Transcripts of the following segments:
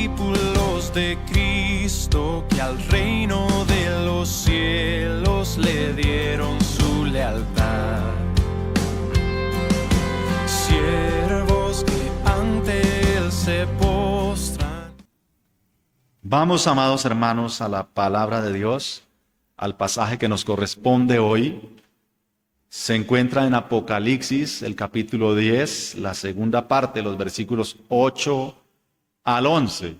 discípulos de Cristo que al reino de los cielos le dieron su lealtad. Siervos que ante él se postran. Vamos, amados hermanos, a la palabra de Dios, al pasaje que nos corresponde hoy. Se encuentra en Apocalipsis, el capítulo 10, la segunda parte, los versículos 8 al 11.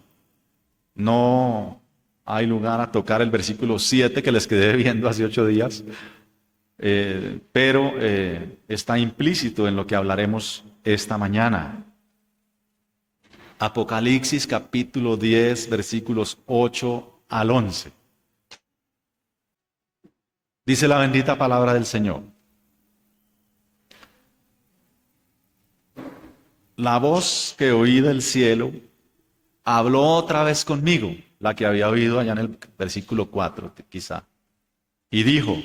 No hay lugar a tocar el versículo 7 que les quedé viendo hace 8 días, pero está implícito en lo que hablaremos esta mañana. Apocalipsis capítulo 10, versículos 8 al 11. Dice la bendita palabra del Señor. La voz que oí del cielo habló otra vez conmigo, la que había oído allá en el versículo 4, quizá. Y dijo: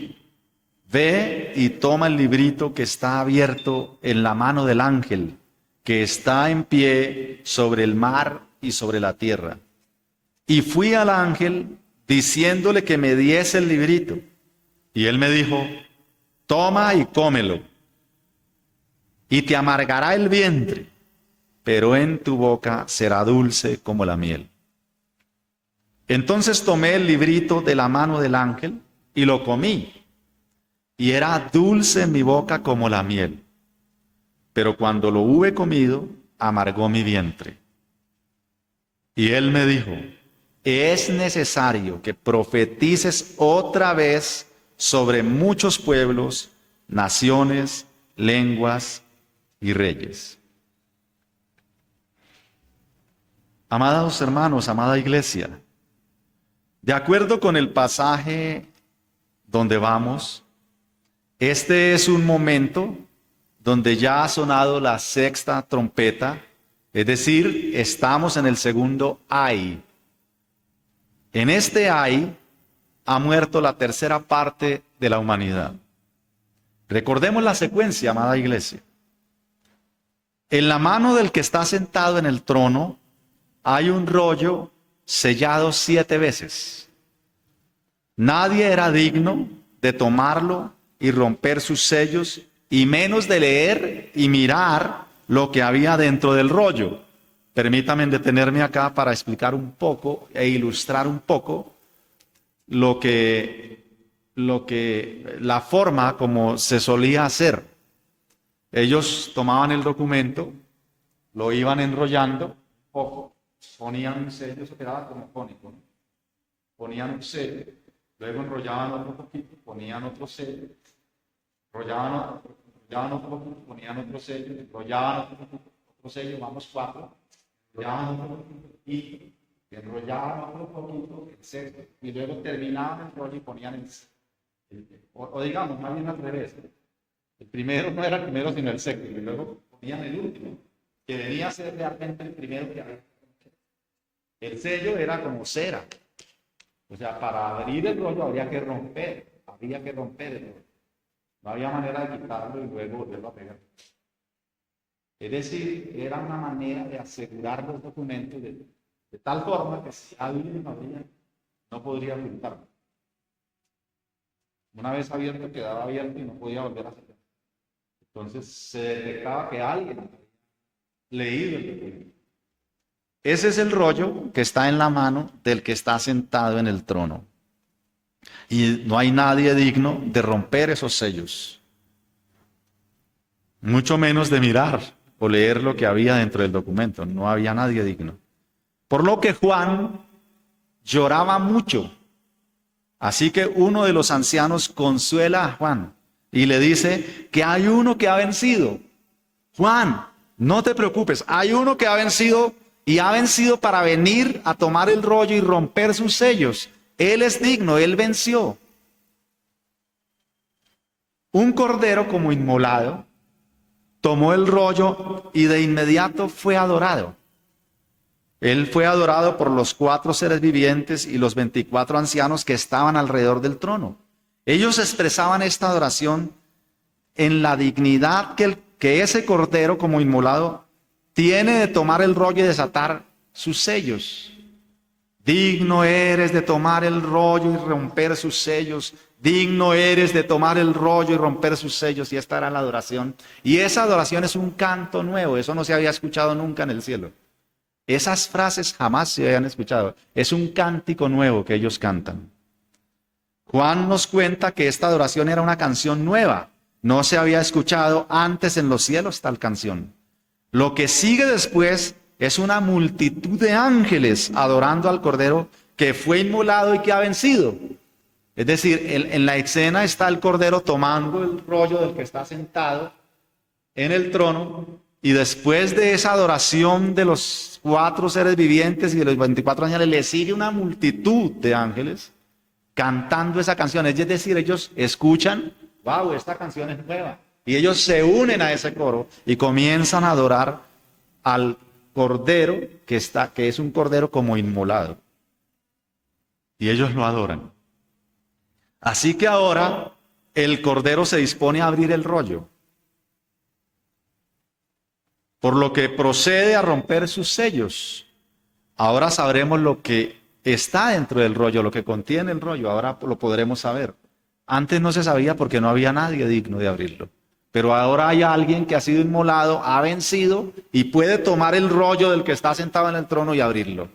ve y toma el librito que está abierto en la mano del ángel, que está en pie sobre el mar y sobre la tierra. Y fui al ángel diciéndole que me diese el librito. Y él me dijo: toma y cómelo, y te amargará el vientre, pero en tu boca será dulce como la miel. Entonces tomé el librito de la mano del ángel y lo comí, y era dulce en mi boca como la miel. Pero cuando lo hube comido, amargó mi vientre. Y él me dijo: es necesario que profetices otra vez sobre muchos pueblos, naciones, lenguas y reyes. Amados hermanos, amada iglesia, de acuerdo con el pasaje donde vamos, este es un momento donde ya ha sonado la sexta trompeta, es decir, estamos en el segundo ay. En este ay ha muerto la tercera parte de la humanidad. Recordemos la secuencia, amada iglesia. En la mano del que está sentado en el trono hay un rollo sellado 7 veces. Nadie era digno de tomarlo y romper sus sellos, y menos de leer y mirar lo que había dentro del rollo. Permítanme detenerme acá para explicar un poco e ilustrar un poco la forma como se solía hacer. Ellos tomaban el documento, lo iban enrollando un poco, ponían un sello, eso quedaba como cónico, ¿no? Ponían un sello, luego enrollaban otro poquito, ponían otro sello, enrollaban otro poquito, ponían otro sello, enrollaban otro sello, vamos 4, enrollaban otro poquito y enrollaban otro poquito, etc. Y luego terminaban el rollo y ponían o digamos, más bien al revés. El primero no era el primero, sino el segundo, y luego ponían el último, que venía a ser realmente el primero que había. El sello era como cera. O sea, para abrir el rollo había que romper el rollo. No había manera de quitarlo y luego volverlo a pegar. Es decir, era una manera de asegurar los documentos de tal forma que si alguien no podría ocultarlo. Una vez abierto, quedaba abierto y no podía volver a cerrar. Entonces se detectaba que alguien había leído el documento. Ese es el rollo que está en la mano del que está sentado en el trono. Y no hay nadie digno de romper esos sellos, mucho menos de mirar o leer lo que había dentro del documento. No había nadie digno. Por lo que Juan lloraba mucho. Así que uno de los ancianos consuela a Juan y le dice que hay uno que ha vencido. Juan, no te preocupes, hay uno que ha vencido, y ha vencido para venir a tomar el rollo y romper sus sellos. Él es digno, él venció. Un cordero como inmolado tomó el rollo y de inmediato fue adorado. Él fue adorado por los 4 seres vivientes y los 24 ancianos que estaban alrededor del trono. Ellos expresaban esta adoración en la dignidad que ese cordero como inmolado tiene de tomar el rollo y desatar sus sellos. Digno eres de tomar el rollo y romper sus sellos. Digno eres de tomar el rollo y romper sus sellos. Y esta era la adoración. Y esa adoración es un canto nuevo. Eso no se había escuchado nunca en el cielo. Esas frases jamás se habían escuchado. Es un cántico nuevo que ellos cantan. Juan nos cuenta que esta adoración era una canción nueva. No se había escuchado antes en los cielos tal canción. Lo que sigue después es una multitud de ángeles adorando al Cordero que fue inmolado y que ha vencido. Es decir, en la escena está el Cordero tomando el rollo del que está sentado en el trono, y después de esa adoración de los 4 seres vivientes y de los 24 ángeles, le sigue una multitud de ángeles cantando esa canción. Es decir, ellos escuchan, wow, esta canción es nueva. Y ellos se unen a ese coro y comienzan a adorar al Cordero que es un Cordero como inmolado. Y ellos lo adoran. Así que ahora el Cordero se dispone a abrir el rollo, por lo que procede a romper sus sellos. Ahora sabremos lo que está dentro del rollo, lo que contiene el rollo. Ahora lo podremos saber. Antes no se sabía porque no había nadie digno de abrirlo. Pero ahora hay alguien que ha sido inmolado, ha vencido y puede tomar el rollo del que está sentado en el trono y abrirlo.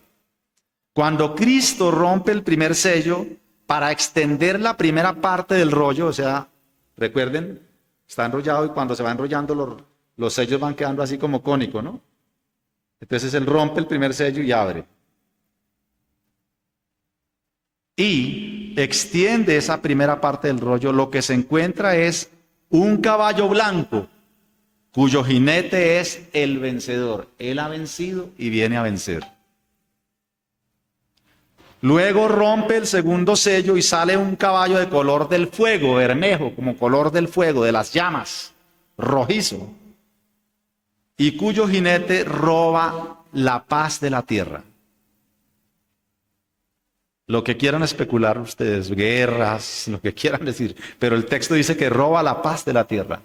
Cuando Cristo rompe el primer sello para extender la primera parte del rollo, o sea, recuerden, está enrollado y cuando se va enrollando los sellos van quedando así como cónico, ¿no? Entonces él rompe el primer sello y abre. Y extiende esa primera parte del rollo. Lo que se encuentra es un caballo blanco, cuyo jinete es el vencedor. Él ha vencido y viene a vencer. Luego rompe el segundo sello y sale un caballo de color del fuego, bermejo, como color del fuego, de las llamas, rojizo, y cuyo jinete roba la paz de la tierra. Lo que quieran especular ustedes, guerras, lo que quieran decir, pero el texto dice que roba la paz de la tierra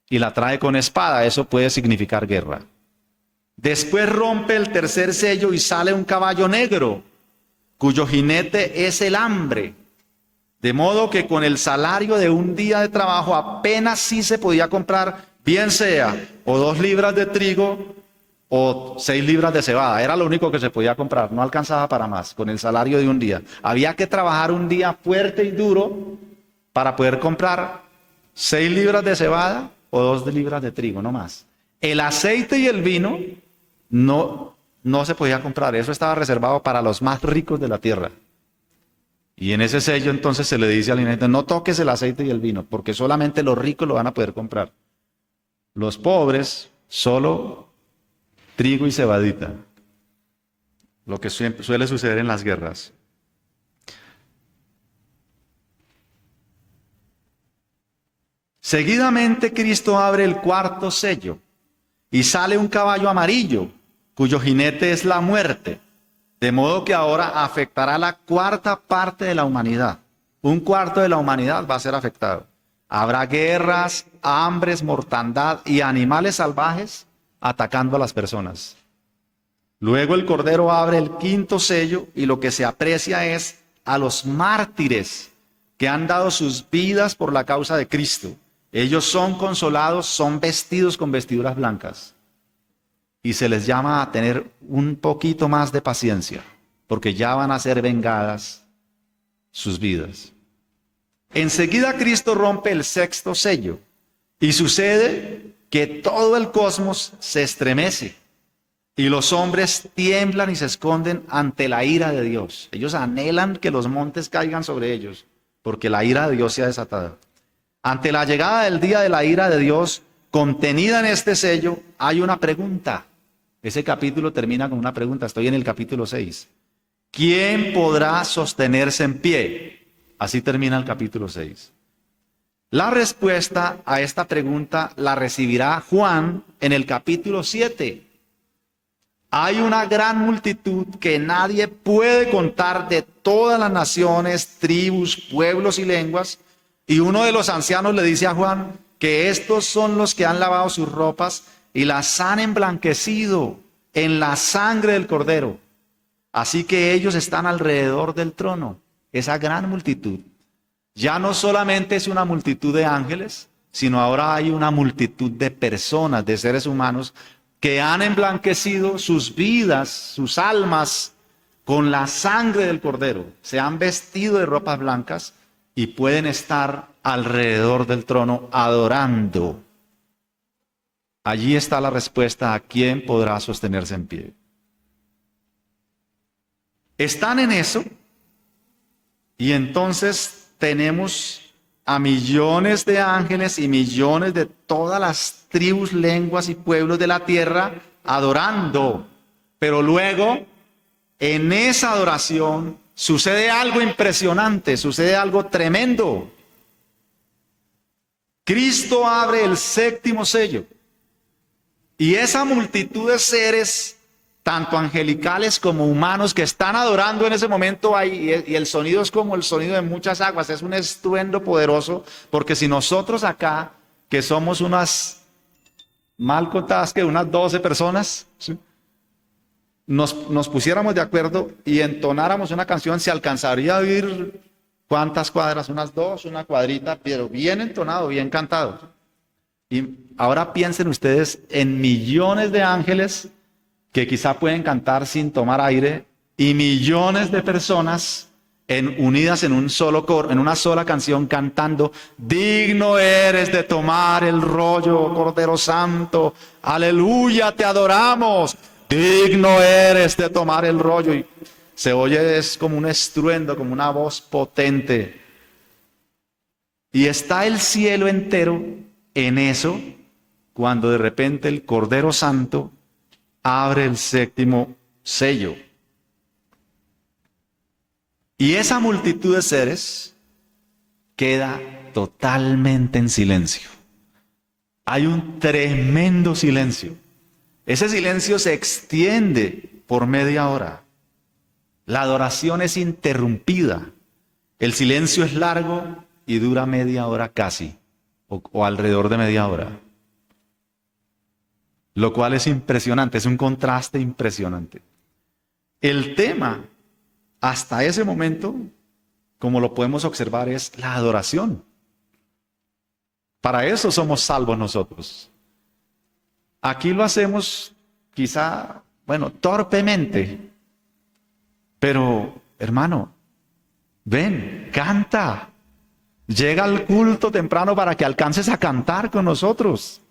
y la trae con espada. Eso puede significar guerra. Después rompe el tercer sello y sale un caballo negro, cuyo jinete es el hambre. De modo que con el salario de un día de trabajo apenas sí se podía comprar, bien sea o 2 libras de trigo o 6 libras de cebada. Era lo único que se podía comprar, no alcanzaba para más con el salario de un día. Había que trabajar un día fuerte y duro para poder comprar 6 libras de cebada o 2 libras de trigo, no más. El aceite y el vino no se podía comprar, eso estaba reservado para los más ricos de la tierra. Y en ese sello entonces se le dice al jinete, no toques el aceite y el vino, porque solamente los ricos lo van a poder comprar. Los pobres, solo trigo y cebadita. Lo que suele suceder en las guerras. Seguidamente Cristo abre el cuarto sello y sale un caballo amarillo, cuyo jinete es la muerte. De modo que ahora afectará la cuarta parte de la humanidad. Un cuarto de la humanidad va a ser afectado. Habrá guerras, hambres, mortandad y animales salvajes atacando a las personas. Luego el Cordero abre el quinto sello y lo que se aprecia es a los mártires que han dado sus vidas por la causa de Cristo. Ellos son consolados, son vestidos con vestiduras blancas. Y se les llama a tener un poquito más de paciencia, porque ya van a ser vengadas sus vidas. Enseguida Cristo rompe el sexto sello y sucede que todo el cosmos se estremece y los hombres tiemblan y se esconden ante la ira de Dios. Ellos anhelan que los montes caigan sobre ellos, porque la ira de Dios se ha desatado. Ante la llegada del día de la ira de Dios, contenida en este sello, hay una pregunta. Ese capítulo termina con una pregunta, estoy en el capítulo 6. ¿Quién podrá sostenerse en pie? Así termina el capítulo 6. La respuesta a esta pregunta la recibirá Juan en el capítulo 7. Hay una gran multitud que nadie puede contar de todas las naciones, tribus, pueblos y lenguas. Y uno de los ancianos le dice a Juan que estos son los que han lavado sus ropas y las han emblanquecido en la sangre del Cordero. Así que ellos están alrededor del trono, esa gran multitud. Ya no solamente es una multitud de ángeles, sino ahora hay una multitud de personas, de seres humanos, que han emblanquecido sus vidas, sus almas, con la sangre del Cordero. Se han vestido de ropas blancas y pueden estar alrededor del trono adorando. Allí está la respuesta a quién podrá sostenerse en pie. Están en eso y entonces tenemos a millones de ángeles y millones de todas las tribus, lenguas y pueblos de la tierra adorando. Pero luego, en esa adoración, sucede algo impresionante, sucede algo tremendo. Cristo abre el séptimo sello y esa multitud de seres, tanto angelicales como humanos, que están adorando en ese momento ahí, y el sonido es como el sonido de muchas aguas, es un estruendo poderoso, porque si nosotros acá, que somos unas, mal contadas, que unas 12 personas, ¿sí?, nos pusiéramos de acuerdo y entonáramos una canción, se alcanzaría a oír cuántas cuadras, unas 2, una cuadrita, pero bien entonado, bien cantado. Y ahora piensen ustedes en millones de ángeles que quizá pueden cantar sin tomar aire, y millones de personas unidas en un solo coro, en una sola canción, cantando: digno eres de tomar el rollo, Cordero Santo, aleluya, te adoramos, digno eres de tomar el rollo. Y se oye, es como un estruendo, como una voz potente. Y está el cielo entero en eso, cuando de repente el Cordero Santo abre el séptimo sello. Y esa multitud de seres queda totalmente en silencio. Hay un tremendo silencio. Ese silencio se extiende por media hora. La adoración es interrumpida. El silencio es largo y dura media hora casi, o alrededor de media hora. Lo cual es impresionante, es un contraste impresionante. El tema, hasta ese momento, como lo podemos observar, es la adoración. Para eso somos salvos nosotros. Aquí lo hacemos quizá, torpemente. Pero, hermano, ven, canta. Llega al culto temprano para que alcances a cantar con nosotros.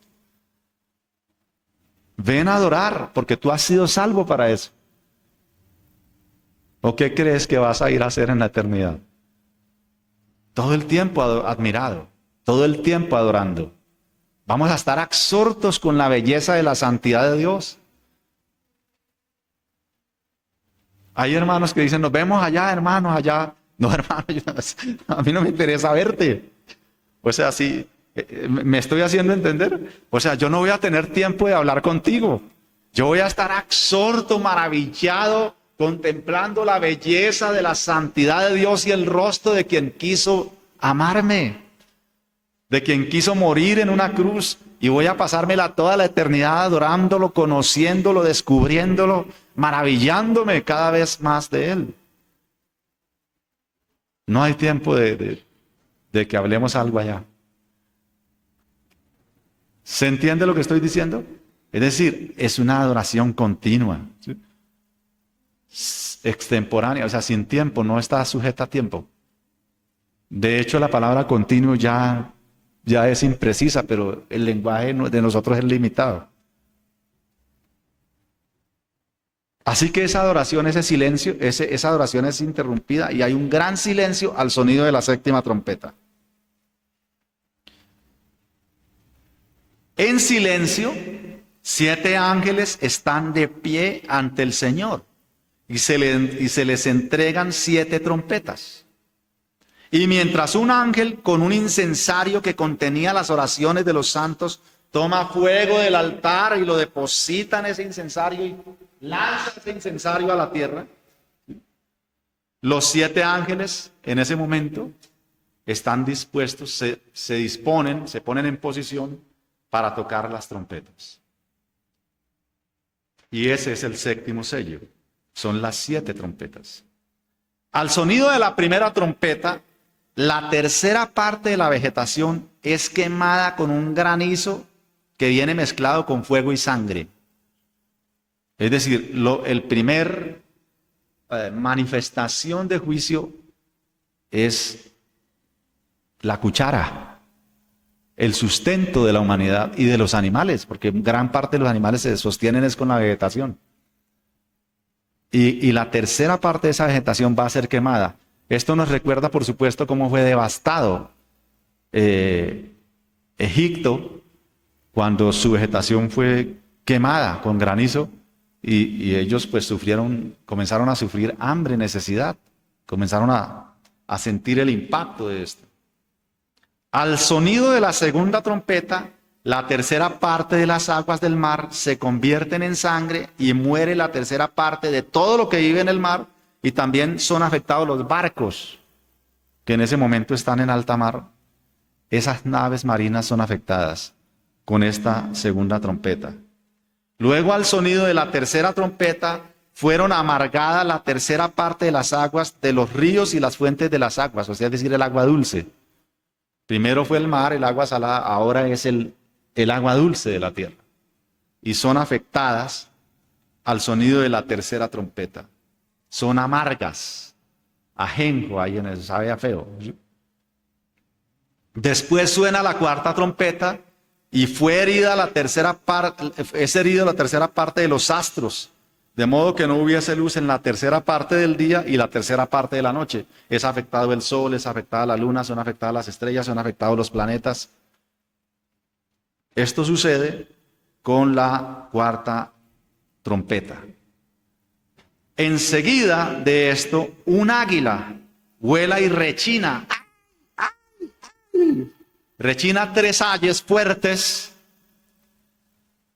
Ven a adorar, porque tú has sido salvo para eso. ¿O qué crees que vas a ir a hacer en la eternidad? Todo el tiempo admirado, todo el tiempo adorando. Vamos a estar absortos con la belleza de la santidad de Dios. Hay hermanos que dicen: nos vemos allá, hermanos, allá. No, hermano, a mí no me interesa verte. O sea, sí. ¿Me estoy haciendo entender? O sea, yo no voy a tener tiempo de hablar contigo. Yo voy a estar absorto, maravillado, contemplando la belleza de la santidad de Dios y el rostro de quien quiso amarme, de quien quiso morir en una cruz, y voy a pasármela toda la eternidad adorándolo, conociéndolo, descubriéndolo, maravillándome cada vez más de Él. No hay tiempo de que hablemos algo allá. ¿Se entiende lo que estoy diciendo? Es decir, es una adoración continua, ¿sí?, extemporánea, o sea, sin tiempo, no está sujeta a tiempo. De hecho, la palabra continuo ya es imprecisa, pero el lenguaje de nosotros es limitado. Así que esa adoración, ese silencio, esa adoración es interrumpida y hay un gran silencio al sonido de la séptima trompeta. En silencio, 7 ángeles están de pie ante el Señor y se les entregan 7 trompetas. Y mientras un ángel con un incensario que contenía las oraciones de los santos toma fuego del altar y lo deposita en ese incensario y lanza ese incensario a la tierra, los 7 ángeles en ese momento están dispuestos, se disponen, se ponen en posición para tocar las trompetas. Y ese es el séptimo sello. Son las 7 trompetas. Al sonido de la primera trompeta, la tercera parte de la vegetación es quemada con un granizo que viene mezclado con fuego y sangre. Es decir, el primer manifestación de juicio es la cuchara, el sustento de la humanidad y de los animales, porque gran parte de los animales se sostienen es con la vegetación. Y la tercera parte de esa vegetación va a ser quemada. Esto nos recuerda, por supuesto, cómo fue devastado Egipto cuando su vegetación fue quemada con granizo y ellos pues comenzaron a sufrir hambre, necesidad, comenzaron a sentir el impacto de esto. Al sonido de la segunda trompeta, la tercera parte de las aguas del mar se convierten en sangre y muere la tercera parte de todo lo que vive en el mar, y también son afectados los barcos que en ese momento están en alta mar. Esas naves marinas son afectadas con esta segunda trompeta. Luego, al sonido de la tercera trompeta, fueron amargadas la tercera parte de las aguas de los ríos y las fuentes de las aguas, o sea, es decir, el agua dulce. Primero fue el mar, el agua salada, ahora es el agua dulce de la tierra. Y son afectadas al sonido de la tercera trompeta. Son amargas, ajenjo, ahí en eso, sabe a feo. Después suena la cuarta trompeta y fue herida la tercera parte, es herida la tercera parte de los astros, de modo que no hubiese luz en la tercera parte del día y la tercera parte de la noche. Es afectado el sol, es afectada la luna, son afectadas las estrellas, son afectados los planetas. Esto sucede con la cuarta trompeta. Enseguida de esto, un águila vuela y rechina. Rechina 3 ayes fuertes,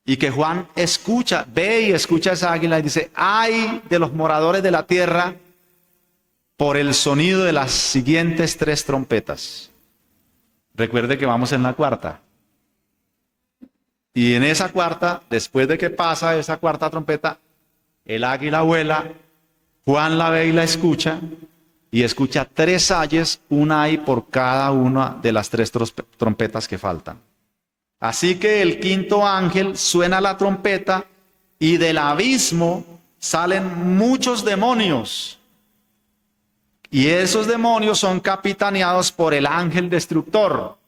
y que Juan escucha, ve y escucha esa águila y dice: ay de los moradores de la tierra por el sonido de las siguientes 3 trompetas. Recuerde que vamos en la cuarta. Y en esa cuarta, después de que pasa esa cuarta trompeta, el águila vuela, Juan la ve y la escucha, y escucha 3 ayes, una ay por cada una de las 3 trompetas que faltan. Así que el quinto ángel suena la trompeta y del abismo salen muchos demonios. Y esos demonios son capitaneados por el ángel destructor,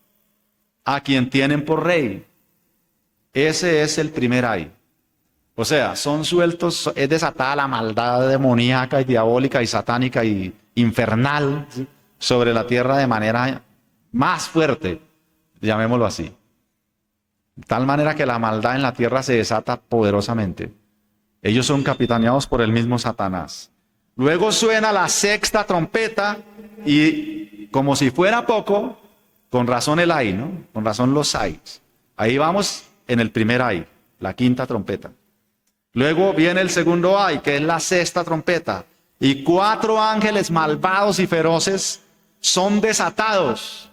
a quien tienen por rey. Ese es el primer ay. O sea, son sueltos, es desatada la maldad demoníaca y diabólica y satánica y infernal, ¿sí?, sobre la tierra de manera más fuerte, llamémoslo así. De tal manera que la maldad en la tierra se desata poderosamente. Ellos son capitaneados por el mismo Satanás. Luego suena la sexta trompeta y, como si fuera poco, con razón el ay, ¿no? Con razón los ayes. Ahí vamos en el primer ay, la quinta trompeta. Luego viene el segundo ay, que es la sexta trompeta. Y 4 ángeles malvados y feroces son desatados.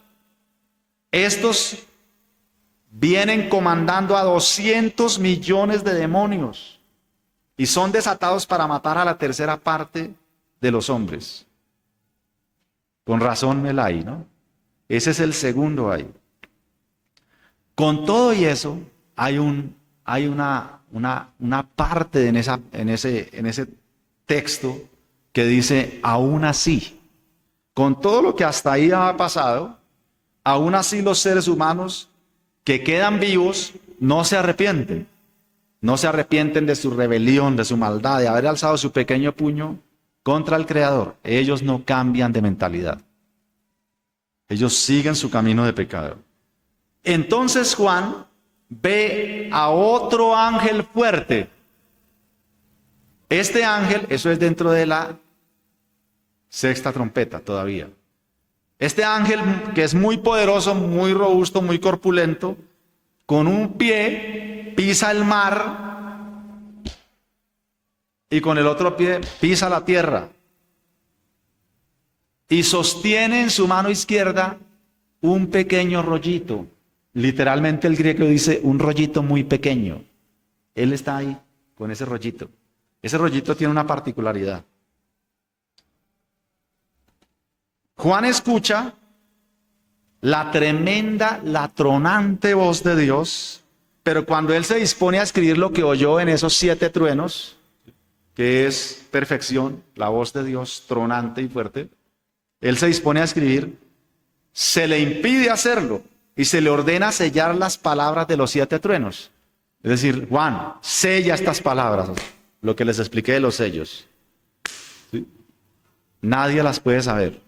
Estos vienen comandando a 200 millones de demonios y son desatados para matar a la tercera parte de los hombres. Con razón el ay, ¿no? Ese es el segundo ay. Con todo y eso, hay una parte en ese texto que dice: aún así, con todo lo que hasta ahí ha pasado, aún así los seres humanos que quedan vivos no se arrepienten. No se arrepienten de su rebelión, de su maldad, de haber alzado su pequeño puño contra el Creador. Ellos no cambian de mentalidad. Ellos siguen su camino de pecado. Entonces Juan ve a otro ángel fuerte. Este ángel, eso es dentro de la sexta trompeta todavía. Este ángel, que es muy poderoso, muy robusto, muy corpulento, con un pie pisa el mar y con el otro pie pisa la tierra. Y sostiene en su mano izquierda un pequeño rollito. Literalmente el griego dice un rollito muy pequeño. Él está ahí con ese rollito. Ese rollito tiene una particularidad. Juan escucha la tremenda, la tronante voz de Dios, pero cuando él se dispone a escribir lo que oyó en esos 7 truenos, que es perfección, la voz de Dios tronante y fuerte, él se dispone a escribir, se le impide hacerlo y se le ordena sellar las palabras de los 7 truenos. Es decir, Juan, sella estas palabras, lo que les expliqué de los sellos. ¿Sí? Nadie las puede saber.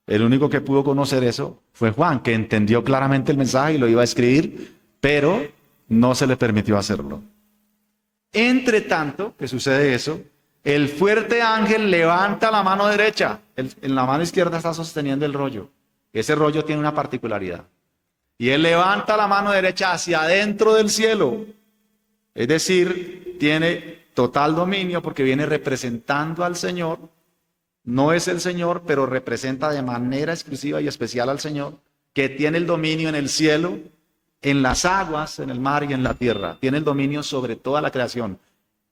El único que pudo conocer eso fue Juan, que entendió claramente el mensaje y lo iba a escribir, pero no se le permitió hacerlo. Entre tanto que sucede eso, el fuerte ángel levanta la mano derecha. En la mano izquierda está sosteniendo el rollo. Ese rollo tiene una particularidad. Y él levanta la mano derecha hacia adentro del cielo. Es decir, tiene total dominio porque viene representando al Señor. No es el Señor, pero representa de manera exclusiva y especial al Señor, que tiene el dominio en el cielo, en las aguas, en el mar y en la tierra. Tiene el dominio sobre toda la creación.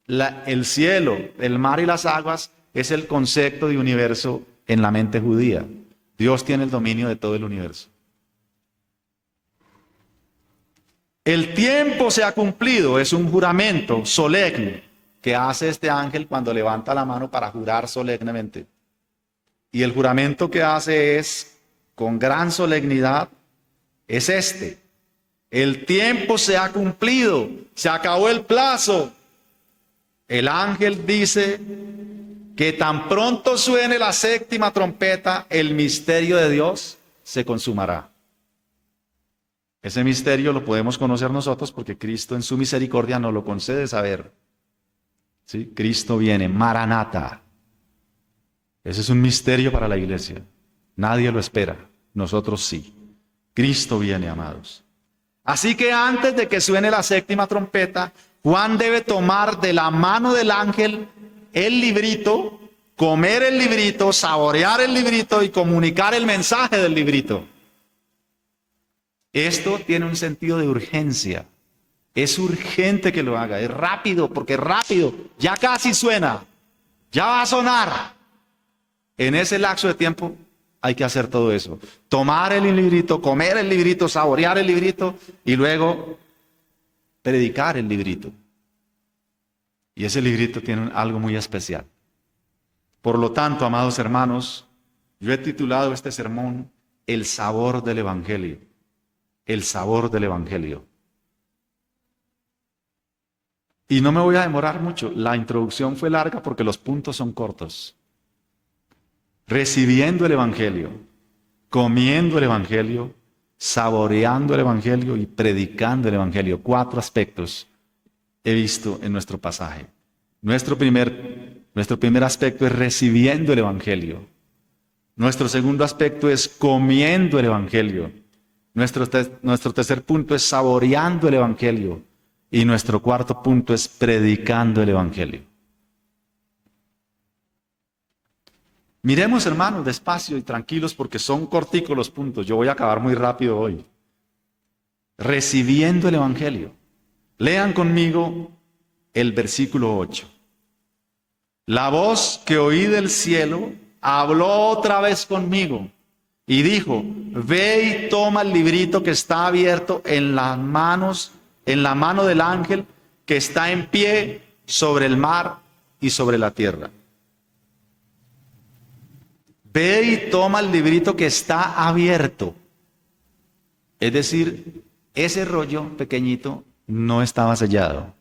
El cielo, el mar y las aguas es el concepto de universo en la mente judía. Dios tiene el dominio de todo el universo. El tiempo se ha cumplido, es un juramento solemne que hace este ángel cuando levanta la mano para jurar solemnemente. Y el juramento que hace es, con gran solemnidad, es este. El tiempo se ha cumplido, se acabó el plazo. El ángel dice que tan pronto suene la 7ª trompeta, el misterio de Dios se consumará. Ese misterio lo podemos conocer nosotros porque Cristo en su misericordia nos lo concede saber. ¿Sí? Cristo viene, Maranata. Ese es un misterio para la iglesia. Nadie lo espera, nosotros sí. Cristo viene, amados. Así que antes de que suene la 7ª trompeta, Juan debe tomar de la mano del ángel el librito, comer el librito, saborear el librito y comunicar el mensaje del librito. Esto tiene un sentido de urgencia. Es urgente que lo haga, es rápido, porque es rápido. Ya casi suena, ya va a sonar. En ese lapso de tiempo hay que hacer todo eso. Tomar el librito, comer el librito, saborear el librito y luego predicar el librito. Y ese librito tiene algo muy especial. Por lo tanto, amados hermanos, yo he titulado este sermón El sabor del Evangelio. El sabor del Evangelio. Y no me voy a demorar mucho. La introducción fue larga porque los puntos son cortos. Recibiendo el Evangelio, comiendo el Evangelio, saboreando el Evangelio y predicando el Evangelio. 4 aspectos he visto en nuestro pasaje. Nuestro primer aspecto es recibiendo el Evangelio. Nuestro segundo aspecto es comiendo el Evangelio. Nuestro tercer punto es saboreando el Evangelio. Y nuestro cuarto punto es predicando el Evangelio. Miremos, hermanos, despacio y tranquilos porque son corticos los puntos. Yo voy a acabar muy rápido hoy. Recibiendo el Evangelio. Lean conmigo el versículo 8. La voz que oí del cielo habló otra vez conmigo y dijo: ve y toma el librito que está abierto en la mano del ángel que está en pie sobre el mar y sobre la tierra. Ve y toma el librito que está abierto. Es decir, ese rollo pequeñito no estaba sellado.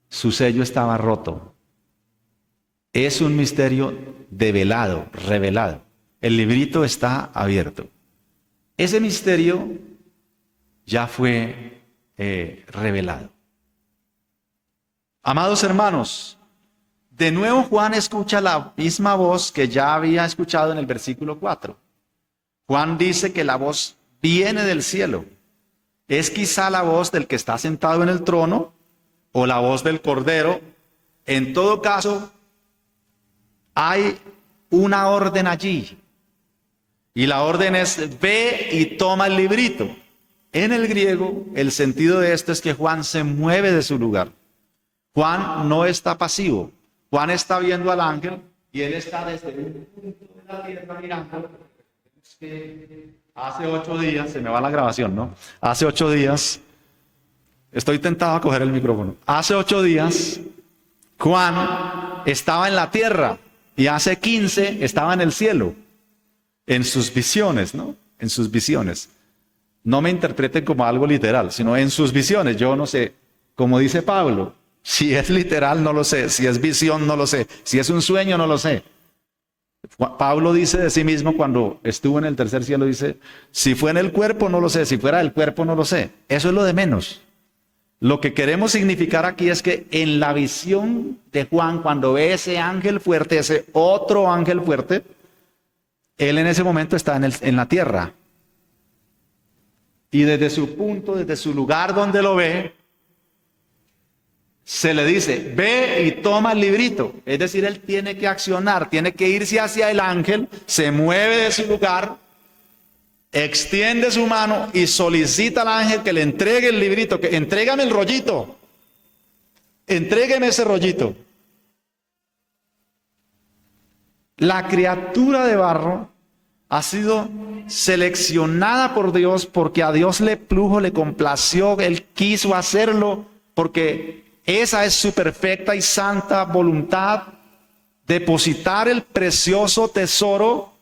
Su sello estaba roto. Es un misterio develado, revelado. El librito está abierto. Ese misterio ya fue revelado. Amados hermanos, de nuevo Juan escucha la misma voz que ya había escuchado en el versículo 4. Juan dice que la voz viene del cielo. Es quizá la voz del que está sentado en el trono o la voz del Cordero. En todo caso, hay una orden allí. Y la orden es: ve y toma el librito. En el griego, el sentido de esto es que Juan se mueve de su lugar. Juan no está pasivo. Juan está viendo al ángel y él está desde un punto de la tierra mirando. Es que hace 8 días, se me va la grabación, ¿no? Hace 8 días, estoy tentado a coger el micrófono. Hace 8 días, Juan estaba en la tierra y hace 15 estaba en el cielo, en sus visiones, ¿no? En sus visiones. No me interpreten como algo literal, sino en sus visiones. Yo no sé, como dice Pablo, si es literal no lo sé, si es visión no lo sé, si es un sueño no lo sé. Pablo dice de sí mismo cuando estuvo en el tercer cielo, dice, si fue en el cuerpo no lo sé, si fuera del cuerpo no lo sé. Eso es lo de menos. Lo que queremos significar aquí es que en la visión de Juan, cuando ve ese ángel fuerte, ese otro ángel fuerte, él en ese momento está en la tierra. Y desde su punto, desde su lugar donde lo ve, se le dice, ve y toma el librito. Es decir, él tiene que accionar, tiene que irse hacia el ángel, se mueve de su lugar, extiende su mano y solicita al ángel que le entregue el librito, que entrégame el rollito, entrégueme ese rollito. La criatura de barro ha sido seleccionada por Dios porque a Dios le plujo, le complació, Él quiso hacerlo porque esa es su perfecta y santa voluntad, depositar el precioso tesoro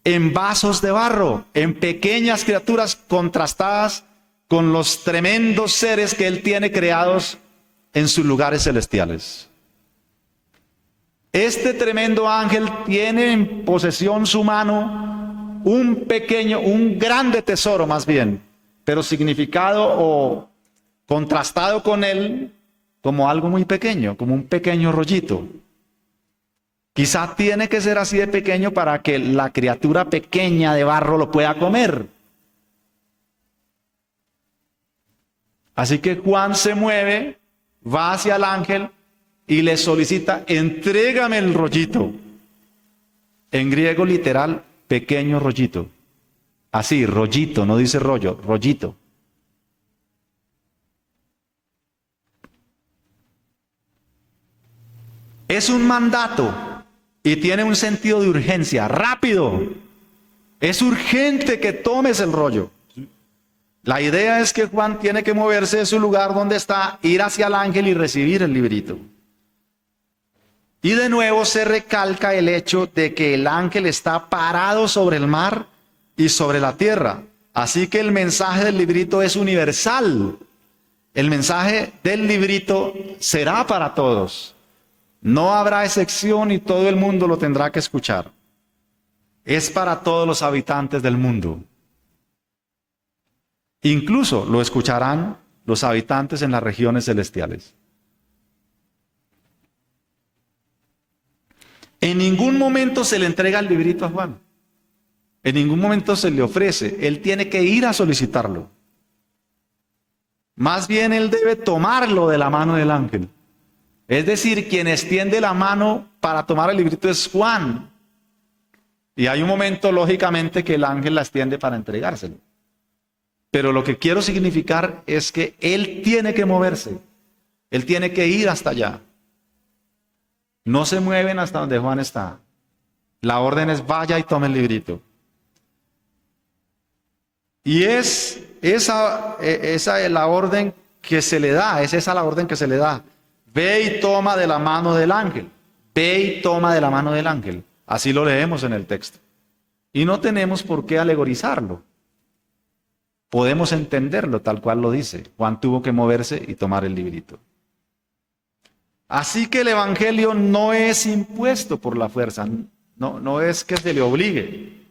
en vasos de barro, en pequeñas criaturas contrastadas con los tremendos seres que Él tiene creados en sus lugares celestiales. Este tremendo ángel tiene en posesión su mano un grande tesoro más bien, pero significado o contrastado con él como algo muy pequeño, como un pequeño rollito. Quizá tiene que ser así de pequeño para que la criatura pequeña de barro lo pueda comer. Así que Juan se mueve, va hacia el ángel y le solicita, entrégame el rollito. En griego literal, pequeño rollito. Así, rollito, no dice rollo, rollito. Es un mandato y tiene un sentido de urgencia, rápido. Es urgente que tomes el rollo. La idea es que Juan tiene que moverse de su lugar donde está, ir hacia el ángel y recibir el librito. Y de nuevo se recalca el hecho de que el ángel está parado sobre el mar y sobre la tierra. Así que el mensaje del librito es universal. El mensaje del librito será para todos. No habrá excepción y todo el mundo lo tendrá que escuchar. Es para todos los habitantes del mundo. Incluso lo escucharán los habitantes en las regiones celestiales. En ningún momento se le entrega el librito a Juan. En ningún momento se le ofrece. Él tiene que ir a solicitarlo. Más bien él debe tomarlo de la mano del ángel. Es decir, quien extiende la mano para tomar el librito es Juan. Y hay un momento, lógicamente, que el ángel la extiende para entregárselo. Pero lo que quiero significar es que él tiene que moverse. Él tiene que ir hasta allá. No se mueven hasta donde Juan está. La orden es vaya y tome el librito. Y esa es la orden que se le da. Es esa la orden que se le da. Ve y toma de la mano del ángel. Ve y toma de la mano del ángel. Así lo leemos en el texto. Y no tenemos por qué alegorizarlo. Podemos entenderlo tal cual lo dice. Juan tuvo que moverse y tomar el librito. Así que el evangelio no es impuesto por la fuerza. No es que se le obligue.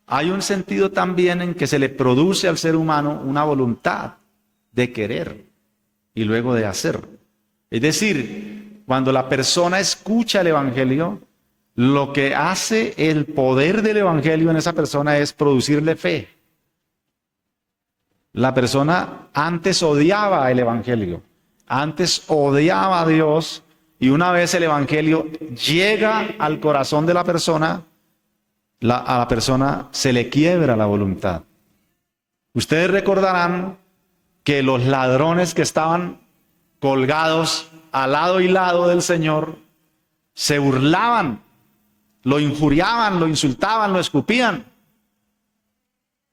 Hay un sentido también en que se le produce al ser humano una voluntad de querer y luego de hacer. Es decir, cuando la persona escucha el evangelio, lo que hace el poder del evangelio en esa persona es producirle fe. La persona antes odiaba el evangelio, antes odiaba a Dios, y una vez el evangelio llega al corazón de la persona, a la persona se le quiebra la voluntad. Ustedes recordarán que los ladrones que estaban colgados a lado y lado del Señor se burlaban, lo injuriaban, lo insultaban, lo escupían.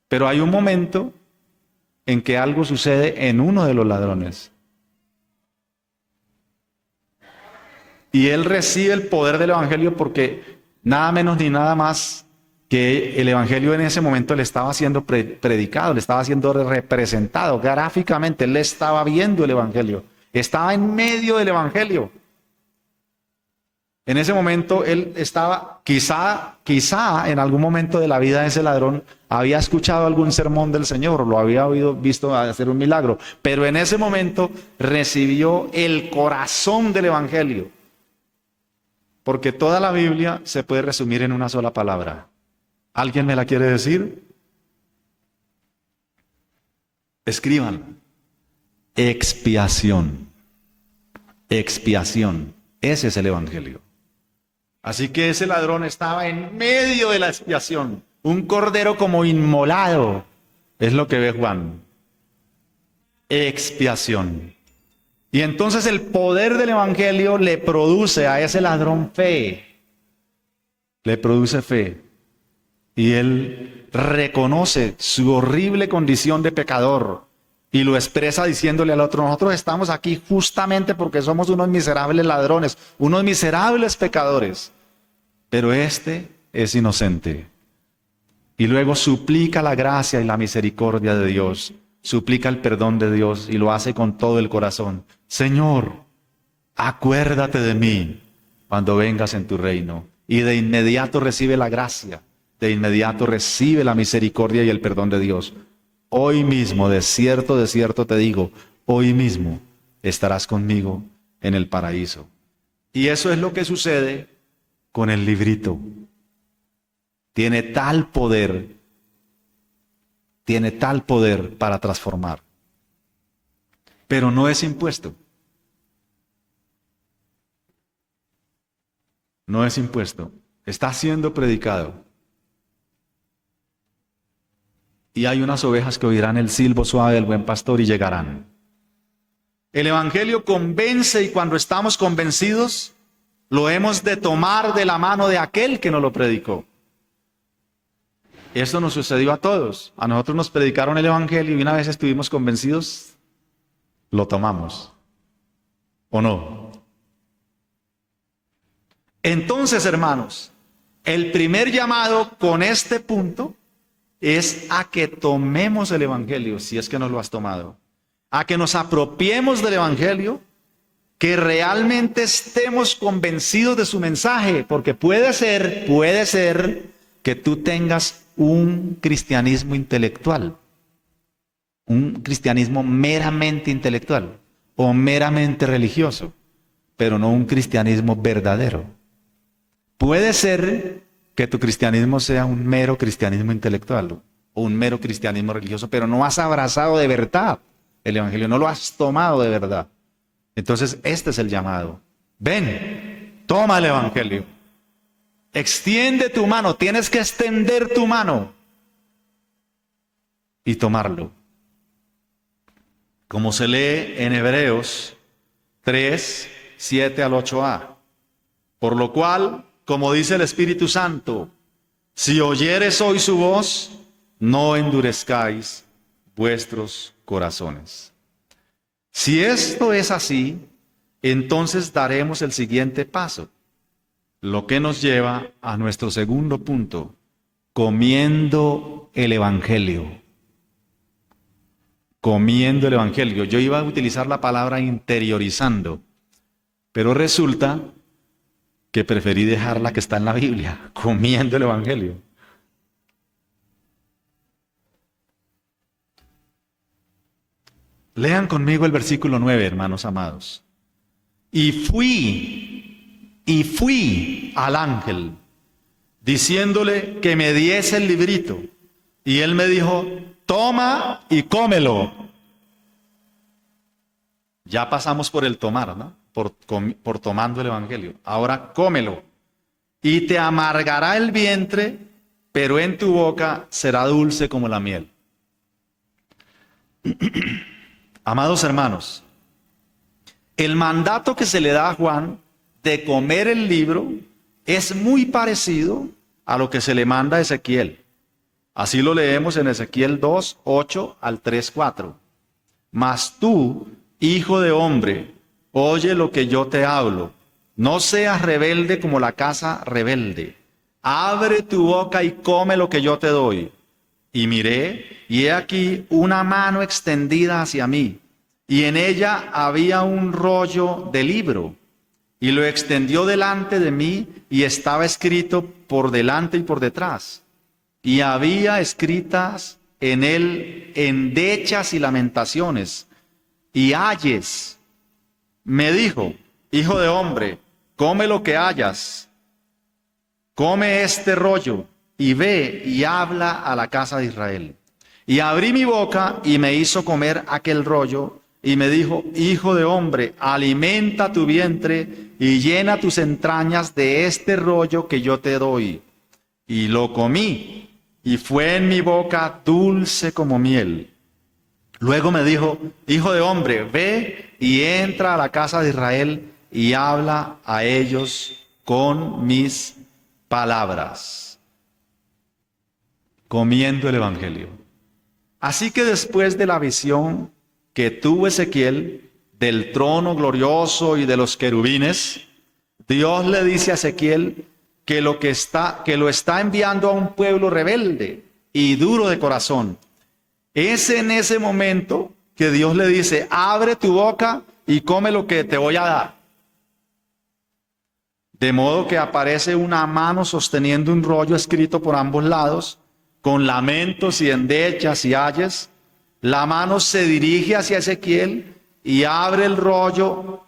Pero hay un momento en que algo sucede en uno de los ladrones. Y él recibe el poder del Evangelio porque nada menos ni nada más que el Evangelio en ese momento le estaba siendo predicado, le estaba siendo representado gráficamente. Él estaba viendo el Evangelio, estaba en medio del Evangelio. En ese momento él estaba, quizá en algún momento de la vida de ese ladrón había escuchado algún sermón del Señor, lo había visto hacer un milagro, pero en ese momento recibió el corazón del Evangelio. Porque toda la Biblia se puede resumir en una sola palabra. ¿Alguien me la quiere decir? Escriban. Expiación. Expiación. Ese es el Evangelio. Así que ese ladrón estaba en medio de la expiación. Un cordero como inmolado. Es lo que ve Juan. Expiación. Y entonces el poder del Evangelio le produce a ese ladrón fe. Le produce fe. Y él reconoce su horrible condición de pecador. Y lo expresa diciéndole al otro: nosotros estamos aquí justamente porque somos unos miserables ladrones, unos miserables pecadores. Pero este es inocente. Y luego suplica la gracia y la misericordia de Dios. Suplica el perdón de Dios y lo hace con todo el corazón. Señor, acuérdate de mí cuando vengas en tu reino. Y de inmediato recibe la gracia, de inmediato recibe la misericordia y el perdón de Dios. Hoy mismo, de cierto te digo, hoy mismo estarás conmigo en el paraíso. Y eso es lo que sucede con el librito. Tiene tal poder para transformar. Pero no es impuesto. No es impuesto. Está siendo predicado. Y hay unas ovejas que oirán el silbo suave del buen pastor y llegarán. El Evangelio convence, y cuando estamos convencidos, lo hemos de tomar de la mano de aquel que nos lo predicó. Eso nos sucedió a todos. A nosotros nos predicaron el Evangelio y una vez estuvimos convencidos, lo tomamos. ¿O no? Entonces, hermanos, el primer llamado con este punto es a que tomemos el Evangelio, si es que no lo has tomado. A que nos apropiemos del Evangelio, que realmente estemos convencidos de su mensaje, porque puede ser que tú tengas un cristianismo intelectual, un cristianismo meramente intelectual o meramente religioso, pero no un cristianismo verdadero. Puede ser que tu cristianismo sea un mero cristianismo intelectual o un mero cristianismo religioso, pero no has abrazado de verdad el Evangelio, no lo has tomado de verdad. Entonces este es el llamado. Ven, toma el Evangelio. Extiende tu mano, tienes que extender tu mano y tomarlo. Como se lee en Hebreos 3, 7 al 8a. Por lo cual, como dice el Espíritu Santo, si oyeres hoy su voz, no endurezcáis vuestros corazones. Si esto es así, entonces daremos el siguiente paso. Lo que nos lleva a nuestro segundo punto, comiendo el Evangelio. Comiendo el Evangelio. Yo iba a utilizar la palabra interiorizando, pero resulta que preferí dejar la que está en la Biblia, comiendo el Evangelio. Lean conmigo el versículo 9, hermanos amados. Y fui al ángel, diciéndole que me diese el librito. Y él me dijo, toma y cómelo. Ya pasamos por el tomar, ¿no? Por tomando el Evangelio. Ahora cómelo. Y te amargará el vientre, pero en tu boca será dulce como la miel. Amados hermanos, El mandato que se le da a Juan de comer el libro es muy parecido a lo que se le manda a Ezequiel. Así lo leemos en Ezequiel 2, 8 al 3, 4. Mas tú, hijo de hombre, oye lo que yo te hablo. No seas rebelde como la casa rebelde. Abre tu boca y come lo que yo te doy. Y miré, y he aquí una mano extendida hacia mí, y en ella había un rollo de libro, y lo extendió delante de mí, y estaba escrito por delante y por detrás. Y había escritas en él endechas y lamentaciones, y ayes. Me dijo, hijo de hombre, come lo que hayas, come este rollo, y ve y habla a la casa de Israel. Y abrí mi boca y me hizo comer aquel rollo, y me dijo, hijo de hombre, alimenta tu vientre y llena tus entrañas de este rollo que yo te doy. Y lo comí, y fue en mi boca dulce como miel. Luego me dijo, hijo de hombre, ve y entra a la casa de Israel y habla a ellos con mis palabras. Comiendo el Evangelio. Así que después de la visión que tuvo Ezequiel del trono glorioso y de los querubines, Dios le dice a Ezequiel que lo está enviando a un pueblo rebelde y duro de corazón. Es en ese momento que Dios le dice, abre tu boca y come lo que te voy a dar. De modo que aparece una mano sosteniendo un rollo escrito por ambos lados, con lamentos y endechas y ayes. La mano se dirige hacia Ezequiel y abre el rollo.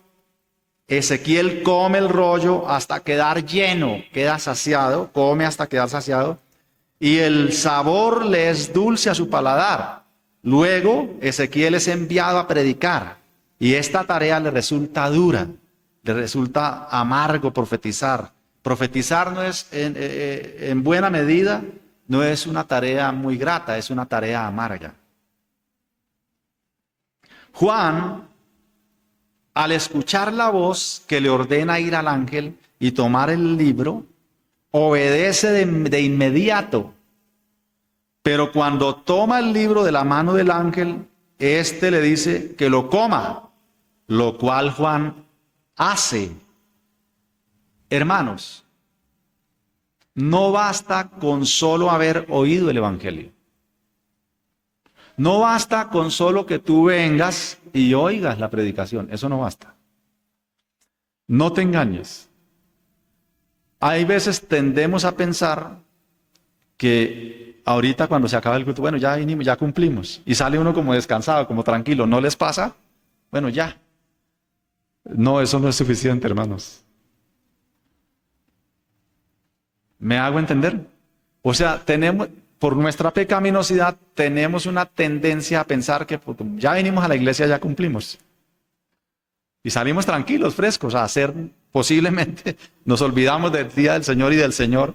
Ezequiel come el rollo hasta quedar lleno, queda saciado, come hasta quedar saciado, y el sabor le es dulce a su paladar. Luego Ezequiel es enviado a predicar, y esta tarea le resulta dura, le resulta amargo profetizar. Profetizar no es, en buena medida, no es una tarea muy grata, es una tarea amarga. Juan, al escuchar la voz que le ordena ir al ángel y tomar el libro, obedece de inmediato. Pero cuando toma el libro de la mano del ángel, éste le dice que lo coma, lo cual Juan hace. Hermanos, no basta con solo haber oído el Evangelio. No basta con solo que tú vengas y oigas la predicación. Eso no basta. No te engañes. Hay veces tendemos a pensar que ahorita cuando se acaba el culto, bueno, ya vinimos, ya cumplimos. Y sale uno como descansado, como tranquilo. ¿No les pasa? Bueno, ya. No, eso no es suficiente, hermanos. ¿Me hago entender? O sea, por nuestra pecaminosidad, tenemos una tendencia a pensar que ya vinimos a la iglesia, ya cumplimos. Y salimos tranquilos, frescos, a hacer, posiblemente, nos olvidamos del día del Señor y del Señor,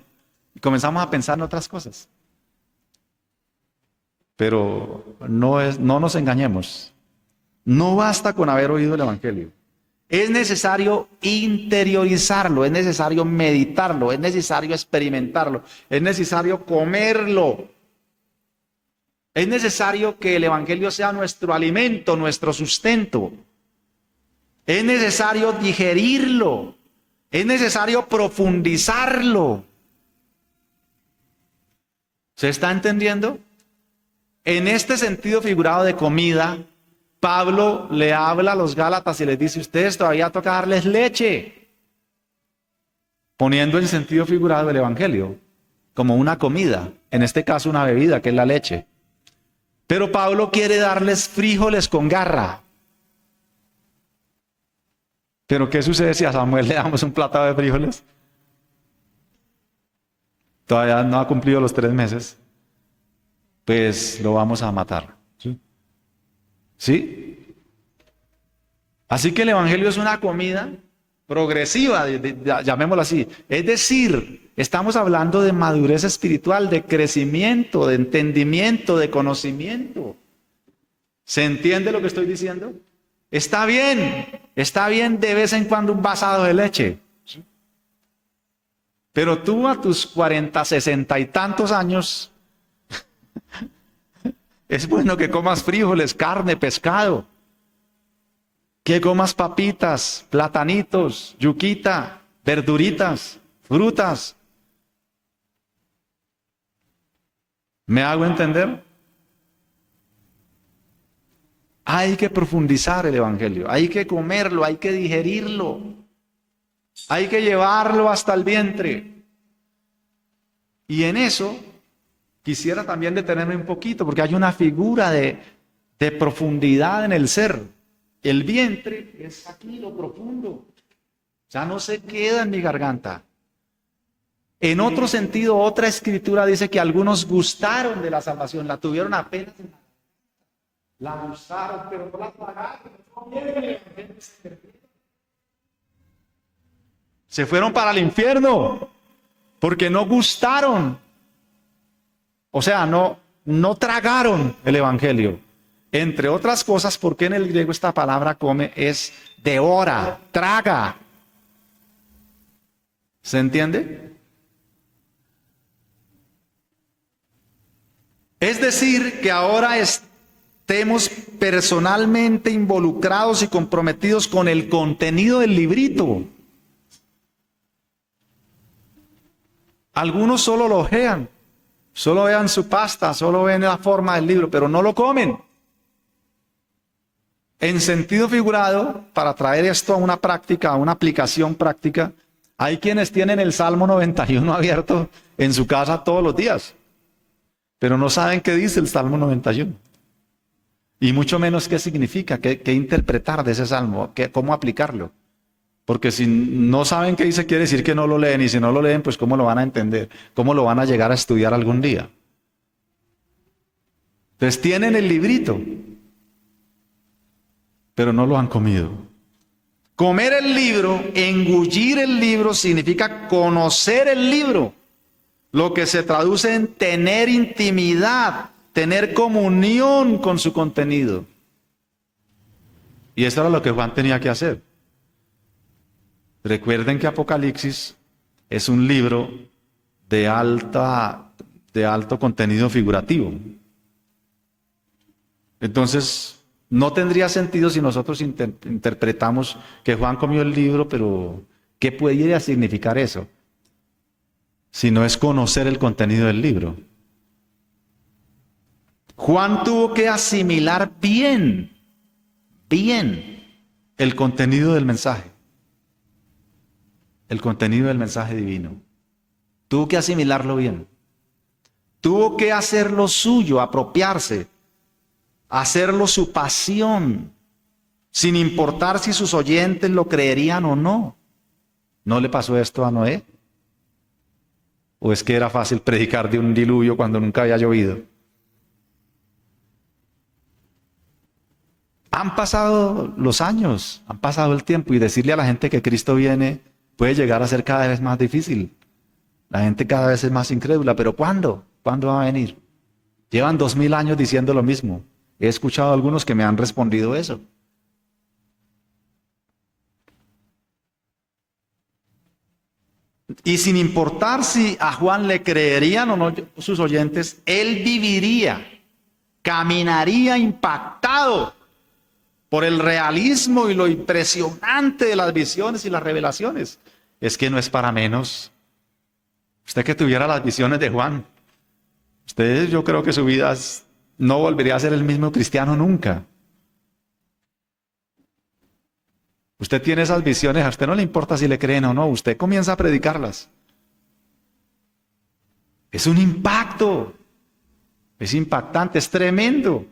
y comenzamos a pensar en otras cosas. Pero no nos engañemos. No basta con haber oído el Evangelio. Es necesario interiorizarlo, es necesario meditarlo, es necesario experimentarlo, es necesario comerlo. Es necesario que el Evangelio sea nuestro alimento, nuestro sustento. Es necesario digerirlo, es necesario profundizarlo. ¿Se está entendiendo? En este sentido figurado de comida, Pablo le habla a los Gálatas y les dice, ustedes todavía toca darles leche, poniendo el sentido figurado del Evangelio como una comida, en este caso una bebida que es la leche. Pero Pablo quiere darles frijoles con garra. ¿Pero qué sucede si a Samuel le damos un plato de frijoles? Todavía no ha cumplido los 3 meses. Pues lo vamos a matar. ¿Sí? Así que el Evangelio es una comida progresiva, llamémoslo así. Es decir, estamos hablando de madurez espiritual, de crecimiento, de entendimiento, de conocimiento. ¿Se entiende lo que estoy diciendo? Está bien de vez en cuando un vasado de leche. Pero tú a tus 40, 60 y tantos años, es bueno que comas frijoles, carne, pescado, que comas papitas, platanitos, yuquita, verduritas, frutas. ¿Me hago entender? Hay que profundizar el Evangelio, hay que comerlo, hay que digerirlo, hay que llevarlo hasta el vientre. Y en eso quisiera también detenerme un poquito, porque hay una figura de profundidad en el ser. El vientre es aquí lo profundo, ya no se queda en mi garganta. En otro sentido, otra escritura dice que algunos gustaron de la salvación, la tuvieron apenas en la gustaron, pero no la pagaron. Se fueron para el infierno porque no gustaron. O sea, no tragaron el evangelio. Entre otras cosas, porque en el griego esta palabra come es devora, traga. ¿Se entiende? Es decir, que ahora estemos personalmente involucrados y comprometidos con el contenido del librito. Algunos solo lo ojean, solo vean su pasta, solo ven la forma del libro, pero no lo comen. En sentido figurado, para traer esto a una práctica, a una aplicación práctica, hay quienes tienen el Salmo 91 abierto en su casa todos los días, pero no saben qué dice el Salmo 91. Y mucho menos qué significa, qué interpretar de ese salmo, cómo aplicarlo. Porque si no saben qué dice, quiere decir que no lo leen. Y si no lo leen, pues cómo lo van a entender, cómo lo van a llegar a estudiar algún día. Entonces tienen el librito, pero no lo han comido. Comer el libro, engullir el libro, significa conocer el libro. Lo que se traduce en tener intimidad, tener comunión con su contenido. Y eso era lo que Juan tenía que hacer. Recuerden que Apocalipsis es un libro de alto contenido figurativo. Entonces, no tendría sentido si nosotros interpretamos que Juan comió el libro, pero ¿qué podría significar eso? Si no es conocer el contenido del libro. Juan tuvo que asimilar bien el contenido del mensaje. El contenido del mensaje divino. Tuvo que asimilarlo bien. Tuvo que hacerlo suyo, apropiarse, hacerlo su pasión, sin importar si sus oyentes lo creerían o no. ¿No le pasó esto a Noé? ¿O es que era fácil predicar de un diluvio cuando nunca había llovido? Han pasado los años, han pasado el tiempo, y decirle a la gente que Cristo viene puede llegar a ser cada vez más difícil. La gente cada vez es más incrédula, pero ¿cuándo? ¿Cuándo va a venir? Llevan 2000 años diciendo lo mismo. He escuchado a algunos que me han respondido eso. Y sin importar si a Juan le creerían o no sus oyentes, él viviría, caminaría impactado por el realismo y lo impresionante de las visiones y las revelaciones. Es que no es para menos. Usted que tuviera las visiones de Juan, usted, yo creo que su vida no volvería a ser el mismo cristiano nunca. Usted tiene esas visiones, a usted no le importa si le creen o no, usted comienza a predicarlas. Es un impacto, es impactante, es tremendo.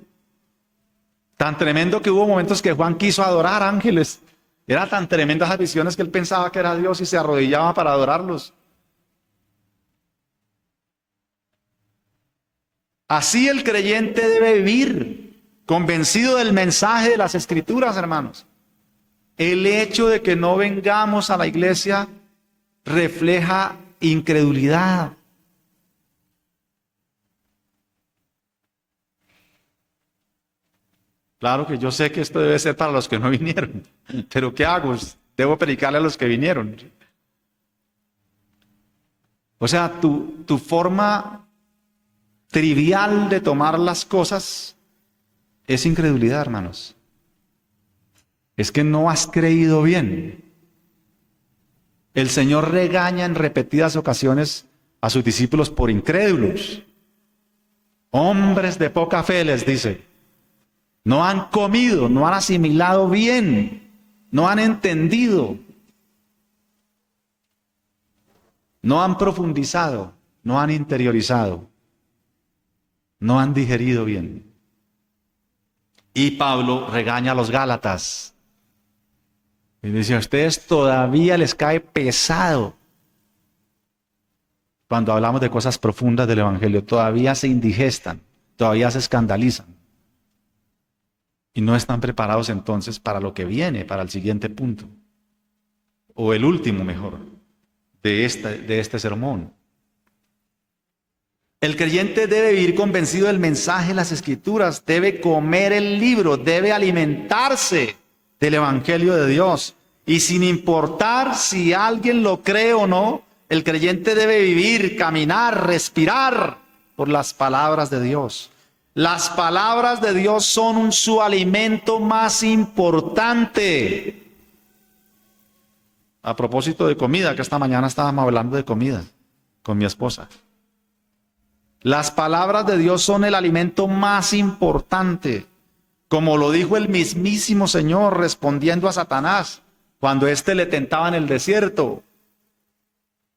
Tan tremendo que hubo momentos que Juan quiso adorar ángeles. Eran tan tremendas las visiones que él pensaba que era Dios y se arrodillaba para adorarlos. Así el creyente debe vivir, convencido del mensaje de las Escrituras, hermanos. El hecho de que no vengamos a la iglesia refleja incredulidad. Claro que yo sé que esto debe ser para los que no vinieron, pero ¿qué hago? Debo predicarle a los que vinieron. O sea, tu forma trivial de tomar las cosas es incredulidad, hermanos. Es que no has creído bien. El Señor regaña en repetidas ocasiones a sus discípulos por incrédulos. Hombres de poca fe, les dice. No han comido, no han asimilado bien, no han entendido, no han profundizado, no han interiorizado, no han digerido bien. Y Pablo regaña a los Gálatas. Y dice, a ustedes todavía les cae pesado. Cuando hablamos de cosas profundas del Evangelio, todavía se indigestan, todavía se escandalizan. Y no están preparados entonces para lo que viene, para el siguiente punto. O el último, mejor, de este sermón. El creyente debe vivir convencido del mensaje de las Escrituras, debe comer el libro, debe alimentarse del Evangelio de Dios. Y sin importar si alguien lo cree o no, el creyente debe vivir, caminar, respirar por las palabras de Dios. Las palabras de Dios son su alimento más importante. A propósito de comida, que esta mañana estábamos hablando de comida con mi esposa. Las palabras de Dios son el alimento más importante. Como lo dijo el mismísimo Señor respondiendo a Satanás cuando éste le tentaba en el desierto.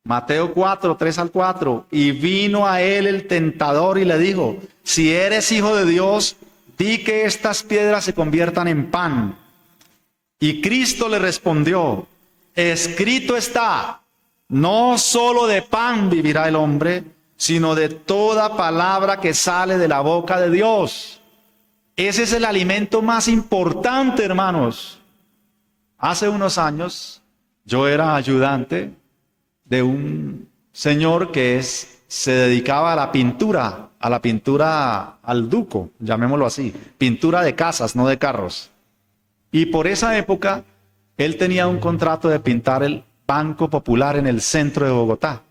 Mateo 4, 3 al 4. Y vino a él el tentador y le dijo, si eres hijo de Dios, di que estas piedras se conviertan en pan. Y Cristo le respondió, escrito está, no solo de pan vivirá el hombre, sino de toda palabra que sale de la boca de Dios. Ese es el alimento más importante, hermanos. Hace unos años yo era ayudante de un señor que se dedicaba a la pintura al duco, llamémoslo así, pintura de casas, no de carros. Y por esa época él tenía un contrato de pintar el Banco Popular en el centro de Bogotá,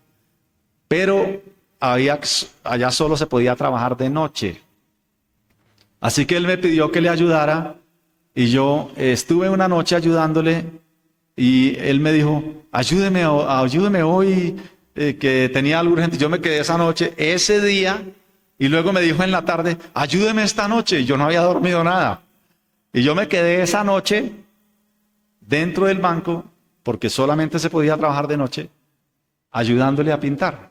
pero allá solo se podía trabajar de noche. Así que él me pidió que le ayudara y yo estuve una noche ayudándole y él me dijo, ayúdeme hoy, que tenía algo urgente. Yo me quedé esa noche, ese día, y luego me dijo en la tarde, ayúdeme esta noche. Y yo no había dormido nada. Y yo me quedé esa noche dentro del banco, porque solamente se podía trabajar de noche, ayudándole a pintar.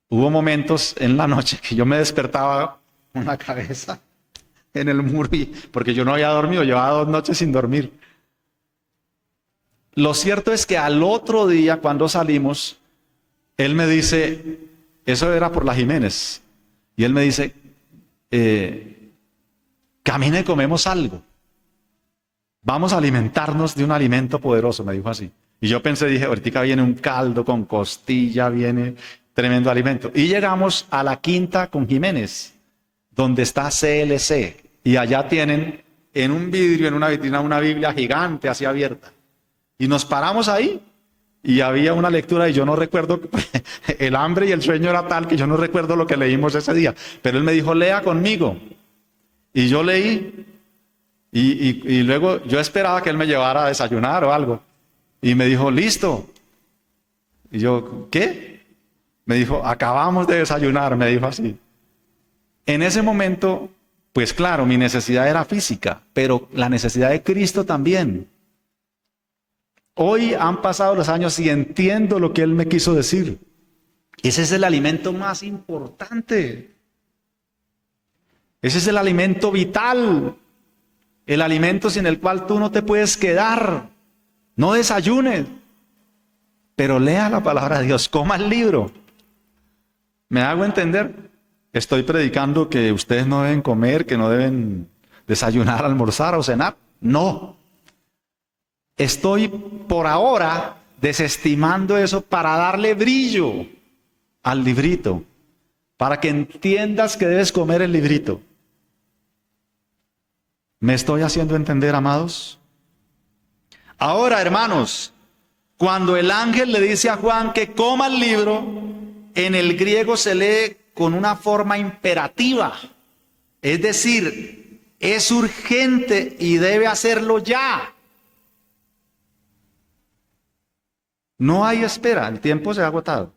Hubo momentos en la noche que yo me despertaba con la cabeza en el muro, porque yo no había dormido, llevaba 2 noches sin dormir. Lo cierto es que al otro día, cuando salimos, él me dice, eso era por la Jiménez, y él me dice, camina y comemos algo. Vamos a alimentarnos de un alimento poderoso, me dijo así. Y yo dije, ahorita viene un caldo con costilla, viene tremendo alimento. Y llegamos a la Quinta con Jiménez, donde está CLC. Y allá tienen en un vidrio, en una vitrina, una Biblia gigante así abierta. Y nos paramos ahí y había una lectura y yo no recuerdo, el hambre y el sueño era tal que yo no recuerdo lo que leímos ese día. Pero él me dijo, lea conmigo. Y yo leí y luego yo esperaba que él me llevara a desayunar o algo. Y me dijo, listo. Y yo, ¿qué? Me dijo, acabamos de desayunar, me dijo así. En ese momento, pues claro, mi necesidad era física, pero la necesidad de Cristo también. Hoy han pasado los años y entiendo lo que él me quiso decir. Ese es el alimento más importante. Ese es el alimento vital. El alimento sin el cual tú no te puedes quedar. No desayunes, pero lea la palabra de Dios, coma el libro. ¿Me hago entender? Estoy predicando que ustedes no deben comer, que no deben desayunar, almorzar o cenar. No. Estoy por ahora desestimando eso para darle brillo al librito, para que entiendas que debes comer el librito. ¿Me estoy haciendo entender, amados? Ahora, hermanos, cuando el ángel le dice a Juan que coma el libro, en el griego se lee con una forma imperativa. Es decir, es urgente y debe hacerlo ya. No hay espera, el tiempo se ha agotado.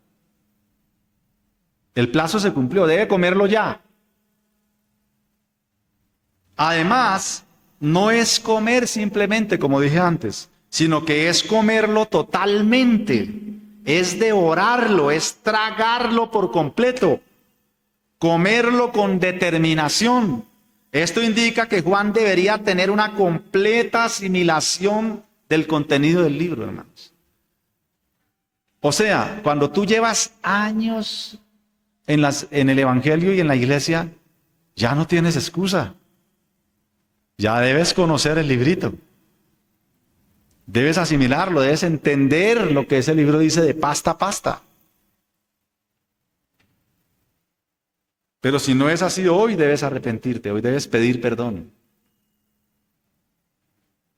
El plazo se cumplió, debe comerlo ya. Además, no es comer simplemente, como dije antes, sino que es comerlo totalmente, es devorarlo, es tragarlo por completo, comerlo con determinación. Esto indica que Juan debería tener una completa asimilación del contenido del libro, hermanos. O sea, cuando tú llevas años en el Evangelio y en la iglesia, ya no tienes excusa. Ya debes conocer el librito. Debes asimilarlo, debes entender lo que ese libro dice de pasta a pasta. Pero si no es así, hoy debes arrepentirte, hoy debes pedir perdón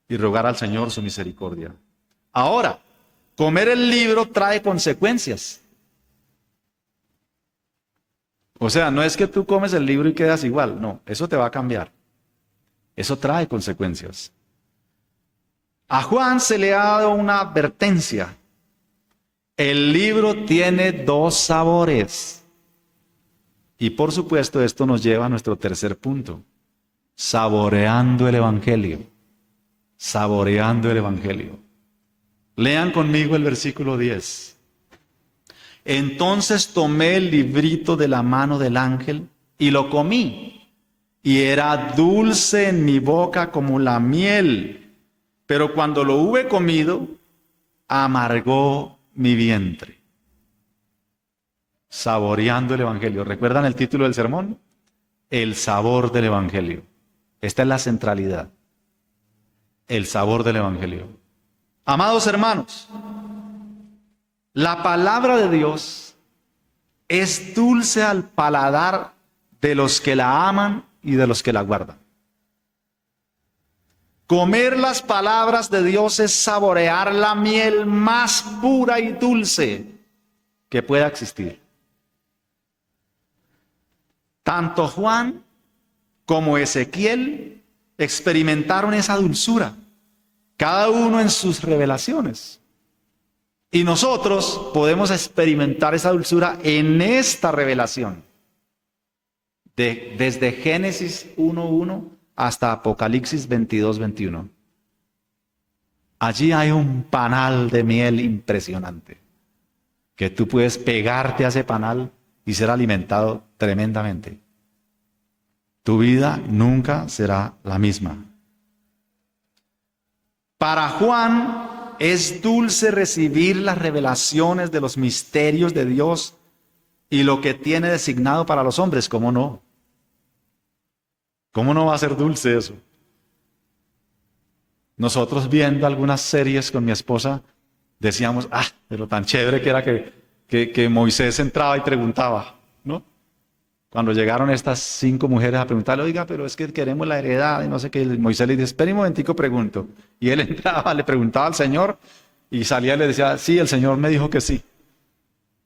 y rogar al Señor su misericordia. Ahora, comer el libro trae consecuencias. O sea, no es que tú comes el libro y quedas igual, no, eso te va a cambiar. Eso trae consecuencias. A Juan se le ha dado una advertencia. El libro tiene dos sabores. Y por supuesto esto nos lleva a nuestro tercer punto. Saboreando el Evangelio. Saboreando el Evangelio. Lean conmigo el versículo 10. Entonces tomé el librito de la mano del ángel y lo comí. Y era dulce en mi boca como la miel. Pero cuando lo hube comido, amargó mi vientre. Saboreando el Evangelio. ¿Recuerdan el título del sermón? El sabor del Evangelio. Esta es la centralidad. El sabor del Evangelio. Amados hermanos, la palabra de Dios es dulce al paladar de los que la aman y de los que la guardan. Comer las palabras de Dios es saborear la miel más pura y dulce que pueda existir. Tanto Juan como Ezequiel experimentaron esa dulzura, cada uno en sus revelaciones. Y nosotros podemos experimentar esa dulzura en esta revelación. Desde Génesis 1:1 hasta Apocalipsis 22:21. Allí hay un panal de miel impresionante, que tú puedes pegarte a ese panal y ser alimentado tremendamente. Tu vida nunca será la misma. Para Juan es dulce recibir las revelaciones de los misterios de Dios y lo que tiene designado para los hombres. ¿Cómo no? ¿Cómo no va a ser dulce eso? Nosotros viendo algunas series con mi esposa decíamos, pero tan chévere que era que Moisés entraba y preguntaba, ¿no? Cuando llegaron estas 5 mujeres a preguntarle, oiga, pero es que queremos la heredad y no sé qué, Moisés le dice, espera un momentico, pregunto. Y él entraba, le preguntaba al Señor y salía y le decía, sí, el Señor me dijo que sí.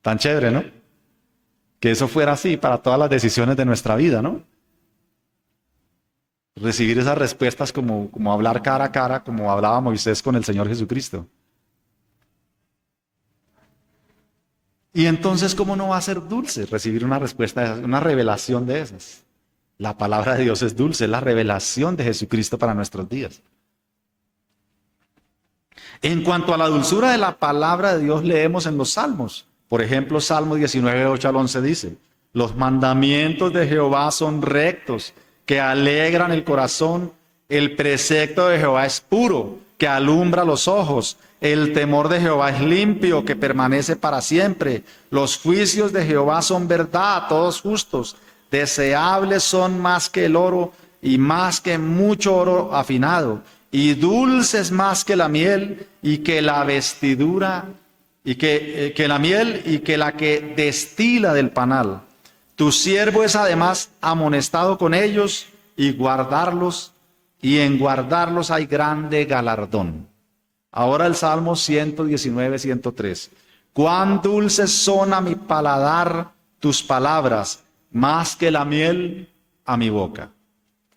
Tan chévere, ¿no? Que eso fuera así para todas las decisiones de nuestra vida, ¿no? Recibir esas respuestas como hablar cara a cara, como hablaba Moisés con el Señor Jesucristo. Y entonces, ¿cómo no va a ser dulce recibir una respuesta, una revelación de esas? La palabra de Dios es dulce, es la revelación de Jesucristo para nuestros días. En cuanto a la dulzura de la palabra de Dios, leemos en los Salmos. Por ejemplo, Salmo 19, 8 al 11 dice, los mandamientos de Jehová son rectos, que alegran el corazón. El precepto de Jehová es puro, que alumbra los ojos. El temor de Jehová es limpio, que permanece para siempre. Los juicios de Jehová son verdad, todos justos. Deseables son más que el oro y más que mucho oro afinado. Y dulces más que la miel y que la vestidura, y que la miel y que la que destila del panal. Tu siervo es además amonestado con ellos y guardarlos y en guardarlos hay grande galardón. Ahora el Salmo 119, 103. Cuán dulces son a mi paladar tus palabras, más que la miel a mi boca.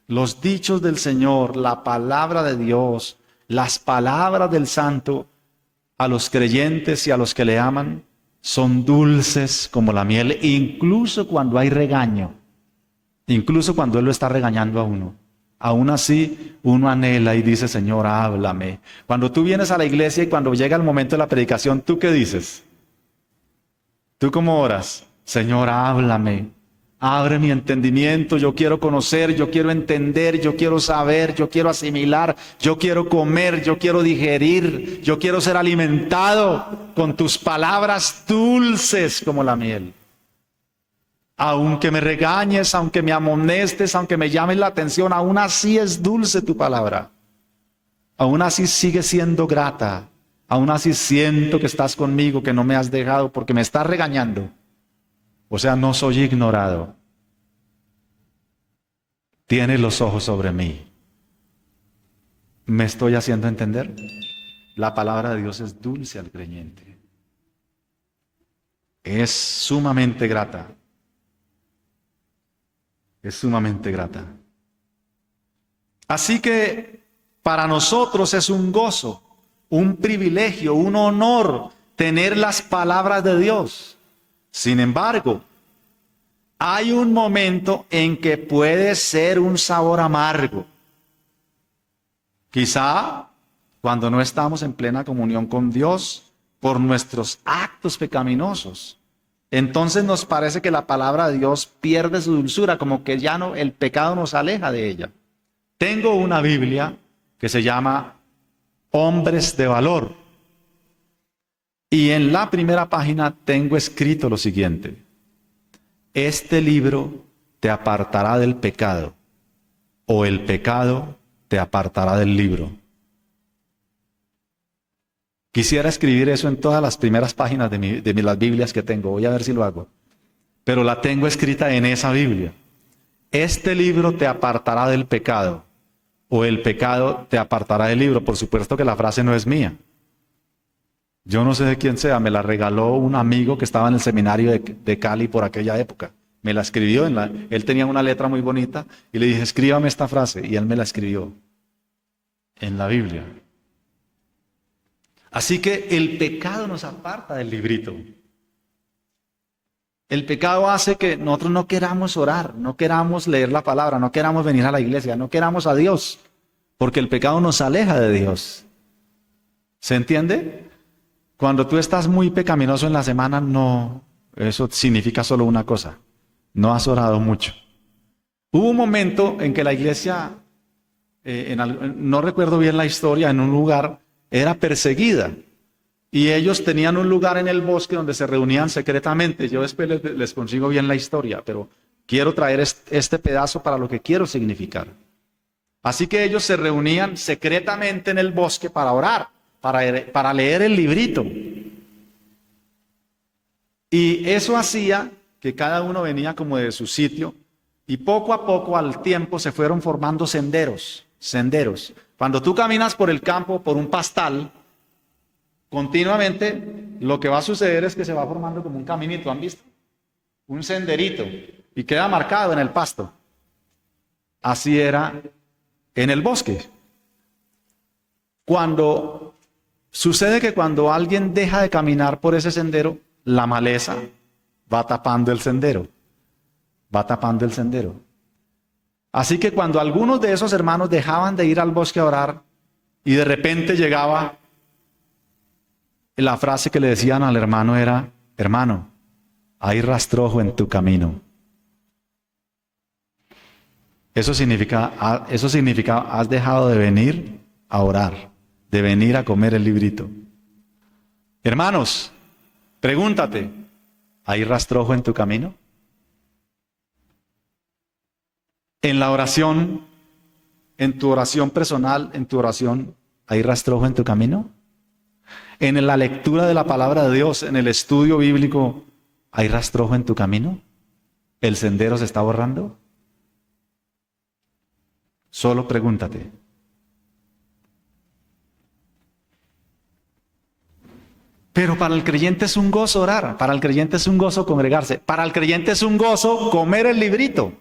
Los dichos del Señor, la palabra de Dios, las palabras del Santo, a los creyentes y a los que le aman, son dulces como la miel, incluso cuando hay regaño, incluso cuando Él lo está regañando a uno. Aún así, uno anhela y dice, Señor, háblame. Cuando tú vienes a la iglesia y cuando llega el momento de la predicación, ¿tú qué dices? ¿Tú cómo oras? Señor, háblame. Abre mi entendimiento, yo quiero conocer, yo quiero entender, yo quiero saber, yo quiero asimilar, yo quiero comer, yo quiero digerir, yo quiero ser alimentado con tus palabras dulces como la miel. Aunque me regañes, aunque me amonestes, aunque me llames la atención, aún así es dulce tu palabra. Aún así sigue siendo grata. Aún así siento que estás conmigo, que no me has dejado porque me estás regañando. O sea, no soy ignorado. Tienes los ojos sobre mí. ¿Me estoy haciendo entender? La palabra de Dios es dulce al creyente. Es sumamente grata. Es sumamente grata. Así que para nosotros es un gozo, un privilegio, un honor tener las palabras de Dios. Sin embargo, hay un momento en que puede ser un sabor amargo. Quizá cuando no estamos en plena comunión con Dios por nuestros actos pecaminosos. Entonces nos parece que la palabra de Dios pierde su dulzura, como que ya no, el pecado nos aleja de ella. Tengo una Biblia que se llama Hombres de Valor. Y en la primera página tengo escrito lo siguiente: este libro te apartará del pecado, o el pecado te apartará del libro. Quisiera escribir eso en todas las primeras páginas de las Biblias que tengo. Voy a ver si lo hago. Pero la tengo escrita en esa Biblia. Este libro te apartará del pecado, o el pecado te apartará del libro. Por supuesto que la frase no es mía. Yo no sé de quién sea, me la regaló un amigo que estaba en el seminario de Cali por aquella época. Me la escribió, él tenía una letra muy bonita y le dije, escríbame esta frase, y él me la escribió en la Biblia. Así que el pecado nos aparta del librito. El pecado hace que nosotros no queramos orar, no queramos leer la palabra, no queramos venir a la iglesia, no queramos a Dios, porque el pecado nos aleja de Dios. ¿Se entiende? Cuando tú estás muy pecaminoso en la semana, no, eso significa solo una cosa: no has orado mucho. Hubo un momento en que la iglesia, no recuerdo bien la historia, en un lugar era perseguida. Y ellos tenían un lugar en el bosque donde se reunían secretamente. Yo después les consigo bien la historia, pero quiero traer este pedazo para lo que quiero significar. Así que ellos se reunían secretamente en el bosque para orar, para leer el librito. Y eso hacía que cada uno venía como de su sitio, y poco a poco al tiempo se fueron formando senderos. Cuando tú caminas por el campo, por un pastal, continuamente lo que va a suceder es que se va formando como un caminito, ¿han visto? Un senderito, y queda marcado en el pasto. Así era en el bosque. Sucede que cuando alguien deja de caminar por ese sendero, la maleza va tapando el sendero. Así que cuando algunos de esos hermanos dejaban de ir al bosque a orar y de repente llegaba, la frase que le decían al hermano era: hermano, hay rastrojo en tu camino. Eso significa, has dejado de venir a orar, de venir a comer el librito. Hermanos, pregúntate, ¿hay rastrojo en tu camino? En la oración, en tu oración personal, en tu oración, ¿hay rastrojo en tu camino? En la lectura de la palabra de Dios, en el estudio bíblico, ¿hay rastrojo en tu camino? ¿El sendero se está borrando? Solo pregúntate. Pero para el creyente es un gozo orar, para el creyente es un gozo congregarse, para el creyente es un gozo comer el librito.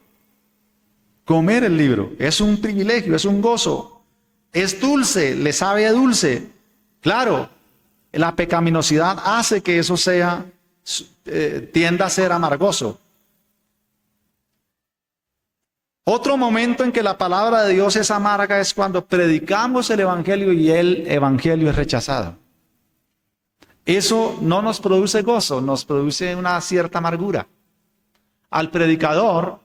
Comer el libro es un privilegio, es un gozo. Es dulce, le sabe a dulce. Claro, la pecaminosidad hace que eso tienda a ser amargoso. Otro momento en que la palabra de Dios es amarga es cuando predicamos el evangelio y el evangelio es rechazado. Eso no nos produce gozo, nos produce una cierta amargura. Al predicador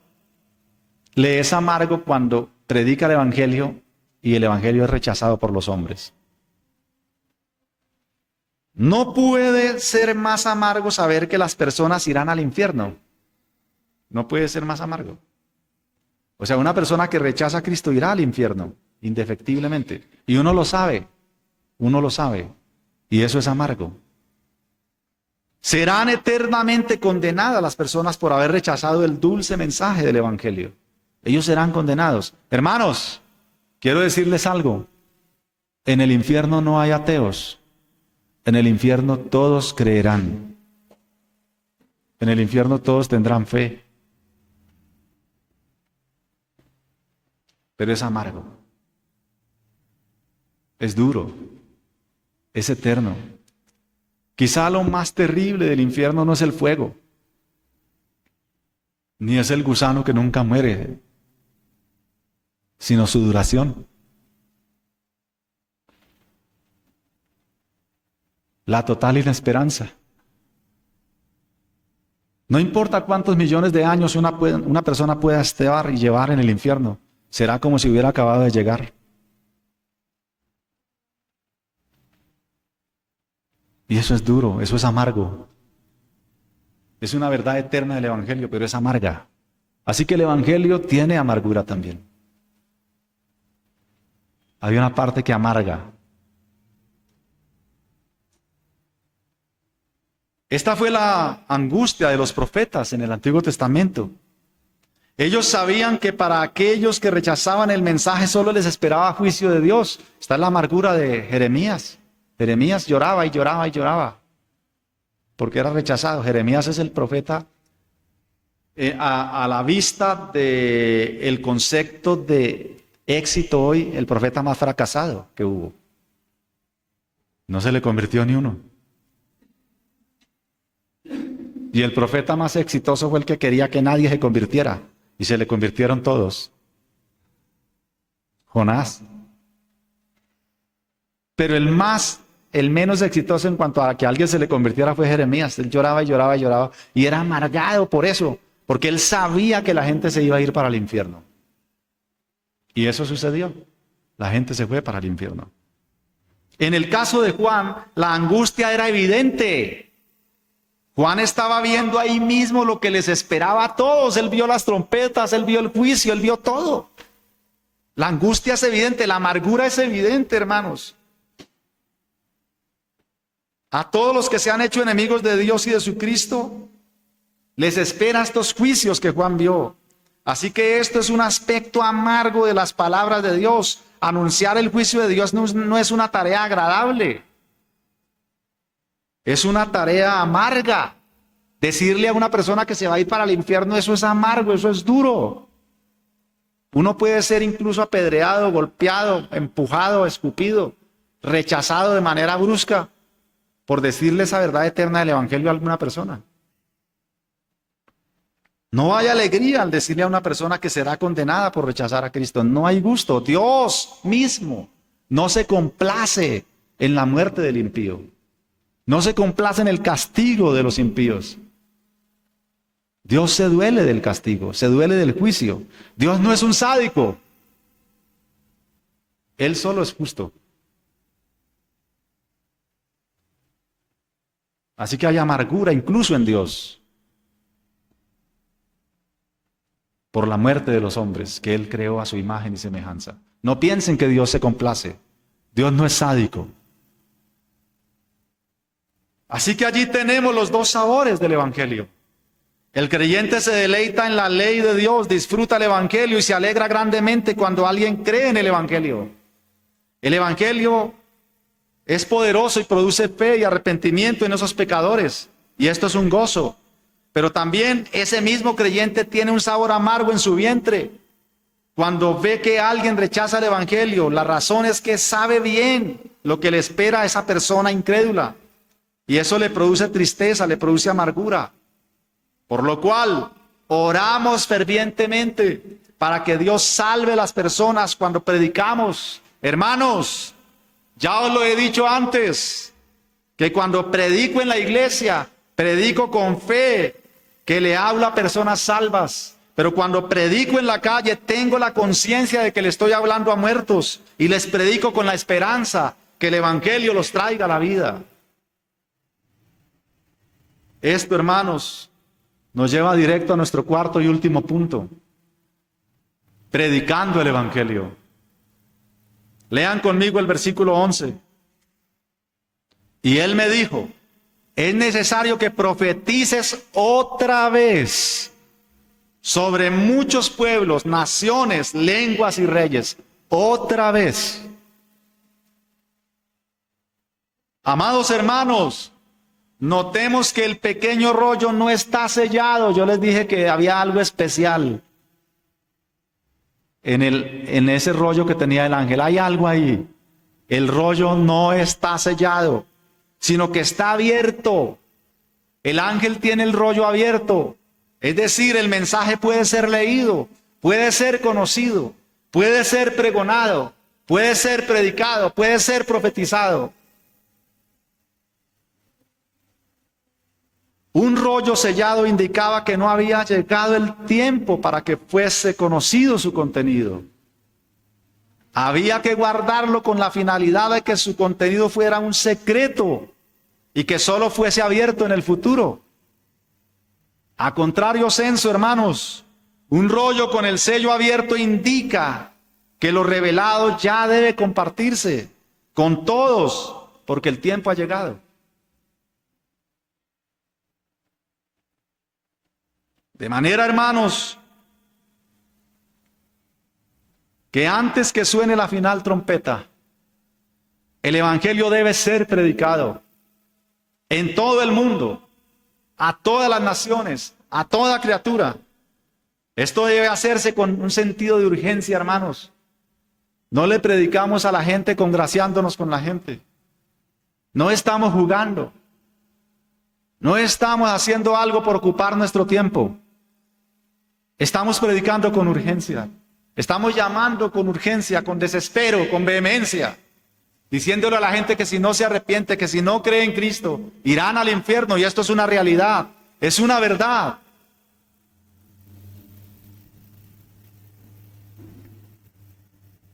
le es amargo cuando predica el evangelio y el evangelio es rechazado por los hombres. No puede ser más amargo saber que las personas irán al infierno. No puede ser más amargo. O sea, una persona que rechaza a Cristo irá al infierno, indefectiblemente. Y uno lo sabe. Y eso es amargo. Serán eternamente condenadas las personas por haber rechazado el dulce mensaje del evangelio. Ellos serán condenados. Hermanos, quiero decirles algo. En el infierno no hay ateos. En el infierno todos creerán. En el infierno todos tendrán fe. Pero es amargo. Es duro. Es eterno. Quizá lo más terrible del infierno no es el fuego, ni es el gusano que nunca muere, sino su duración. La total inesperanza. No importa cuántos millones de años una persona pueda estar y llevar en el infierno, será como si hubiera acabado de llegar. Y eso es duro, eso es amargo. Es una verdad eterna del evangelio, pero es amarga. Así que el evangelio tiene amargura también. Hay una parte que amarga. Esta fue la angustia de los profetas en el Antiguo Testamento. Ellos sabían que para aquellos que rechazaban el mensaje solo les esperaba juicio de Dios. Está en la amargura de Jeremías. Jeremías lloraba y lloraba y lloraba porque era rechazado. Jeremías es el profeta a la vista del concepto de éxito hoy, el profeta más fracasado que hubo. No se le convirtió ni uno. Y el profeta más exitoso fue el que quería que nadie se convirtiera. Y se le convirtieron todos. Jonás. Pero el menos exitoso en cuanto a que alguien se le convirtiera fue Jeremías. Él lloraba y lloraba y lloraba. Y era amargado por eso. Porque él sabía que la gente se iba a ir para el infierno. Y eso sucedió. La gente se fue para el infierno. En el caso de Juan, la angustia era evidente. Juan estaba viendo ahí mismo lo que les esperaba a todos. Él vio las trompetas, él vio el juicio, él vio todo. La angustia es evidente, la amargura es evidente, hermanos. A todos los que se han hecho enemigos de Dios y de su Cristo, les espera estos juicios que Juan vio. Así que esto es un aspecto amargo de las palabras de Dios. Anunciar el juicio de Dios no es una tarea agradable. Es una tarea amarga. Decirle a una persona que se va a ir para el infierno, eso es amargo, eso es duro. Uno puede ser incluso apedreado, golpeado, empujado, escupido, rechazado de manera brusca por decirle esa verdad eterna del evangelio a alguna persona. No hay alegría al decirle a una persona que será condenada por rechazar a Cristo. No hay gusto. Dios mismo no se complace en la muerte del impío. No se complace en el castigo de los impíos. Dios se duele del castigo, se duele del juicio. Dios no es un sádico. Él solo es justo. Así que hay amargura incluso en Dios por la muerte de los hombres que Él creó a su imagen y semejanza. No piensen que Dios se complace. Dios no es sádico. Así que allí tenemos los dos sabores del evangelio. El creyente se deleita en la ley de Dios, disfruta el Evangelio y se alegra grandemente cuando alguien cree en el Evangelio. El Evangelio es poderoso y produce fe y arrepentimiento en esos pecadores. Y esto es un gozo. Pero también ese mismo creyente tiene un sabor amargo en su vientre cuando ve que alguien rechaza el Evangelio. La razón es que sabe bien lo que le espera a esa persona incrédula. Y eso le produce tristeza, le produce amargura. Por lo cual, oramos fervientemente para que Dios salve a las personas cuando predicamos. Hermanos, ya os lo he dicho antes, que cuando predico en la iglesia, predico con fe, que le hablo a personas salvas. Pero cuando predico en la calle, tengo la conciencia de que le estoy hablando a muertos y les predico con la esperanza que el Evangelio los traiga a la vida. Esto, hermanos, nos lleva directo a nuestro cuarto y último punto. Predicando el Evangelio. Lean conmigo el versículo 11. Y él me dijo, es necesario que profetices otra vez sobre muchos pueblos, naciones, lenguas y reyes. Otra vez. Amados hermanos, notemos que el pequeño rollo no está sellado. Yo les dije que había algo especial en ese rollo que tenía el ángel. Hay algo ahí. El rollo no está sellado, sino que está abierto. El ángel tiene el rollo abierto. Es decir, el mensaje puede ser leído, puede ser conocido, puede ser pregonado, puede ser predicado, puede ser profetizado. Un rollo sellado indicaba que no había llegado el tiempo para que fuese conocido su contenido. Había que guardarlo con la finalidad de que su contenido fuera un secreto y que solo fuese abierto en el futuro. A contrario senso, hermanos, un rollo con el sello abierto indica que lo revelado ya debe compartirse con todos, porque el tiempo ha llegado. De manera, hermanos, que antes que suene la final trompeta, el Evangelio debe ser predicado en todo el mundo, a todas las naciones, a toda criatura. Esto debe hacerse con un sentido de urgencia, hermanos. No le predicamos a la gente congraciándonos con la gente. No estamos jugando. No estamos haciendo algo por ocupar nuestro tiempo. Estamos predicando con urgencia. Estamos llamando con urgencia, con desespero, con vehemencia, diciéndole a la gente que si no se arrepiente, que si no cree en Cristo, irán al infierno. Y esto es una realidad, es una verdad.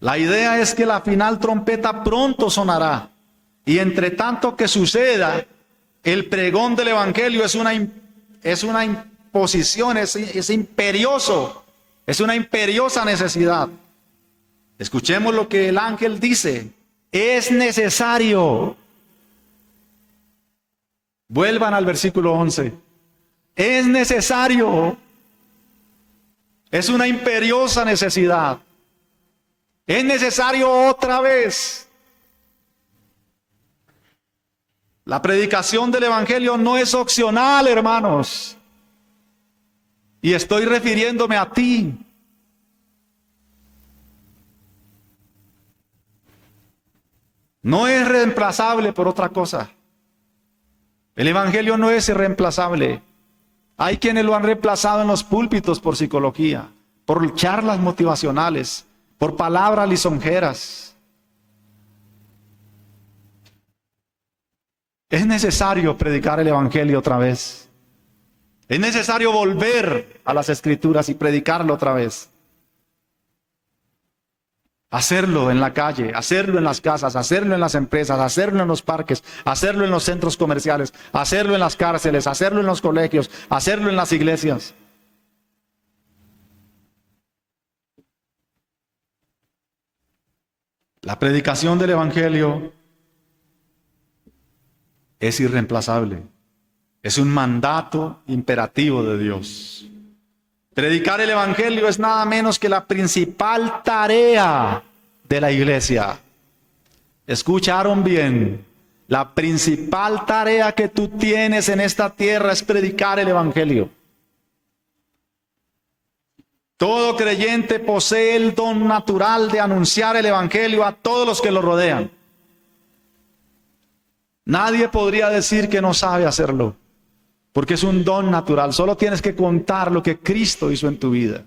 La idea es que la final trompeta pronto sonará. Y entre tanto que suceda, el pregón del Evangelio es una imposición, es imperioso, es una imperiosa necesidad. Escuchemos lo que el ángel dice. Es necesario. Vuelvan al versículo 11. Es necesario. Es una imperiosa necesidad. Es necesario otra vez. La predicación del Evangelio no es opcional, hermanos. Y estoy refiriéndome a ti. No es reemplazable por otra cosa. El Evangelio no es irreemplazable. Hay quienes lo han reemplazado en los púlpitos por psicología, por charlas motivacionales, por palabras lisonjeras. Es necesario predicar el Evangelio otra vez. Es necesario volver a las Escrituras y predicarlo otra vez. Hacerlo en la calle, hacerlo en las casas, hacerlo en las empresas, hacerlo en los parques, hacerlo en los centros comerciales, hacerlo en las cárceles, hacerlo en los colegios, hacerlo en las iglesias. La predicación del Evangelio es irreemplazable. Es un mandato imperativo de Dios. Predicar el Evangelio es nada menos que la principal tarea de la iglesia. Escucharon bien. La principal tarea que tú tienes en esta tierra es predicar el Evangelio. Todo creyente posee el don natural de anunciar el Evangelio a todos los que lo rodean. Nadie podría decir que no sabe hacerlo, porque es un don natural. Solo tienes que contar lo que Cristo hizo en tu vida.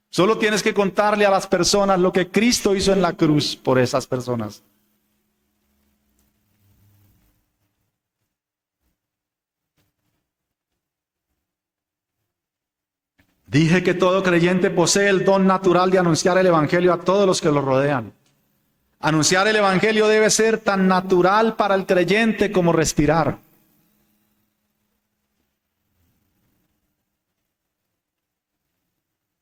Solo tienes que contarle a las personas lo que Cristo hizo en la cruz por esas personas. Dije que todo creyente posee el don natural de anunciar el Evangelio a todos los que lo rodean. Anunciar el Evangelio debe ser tan natural para el creyente como respirar.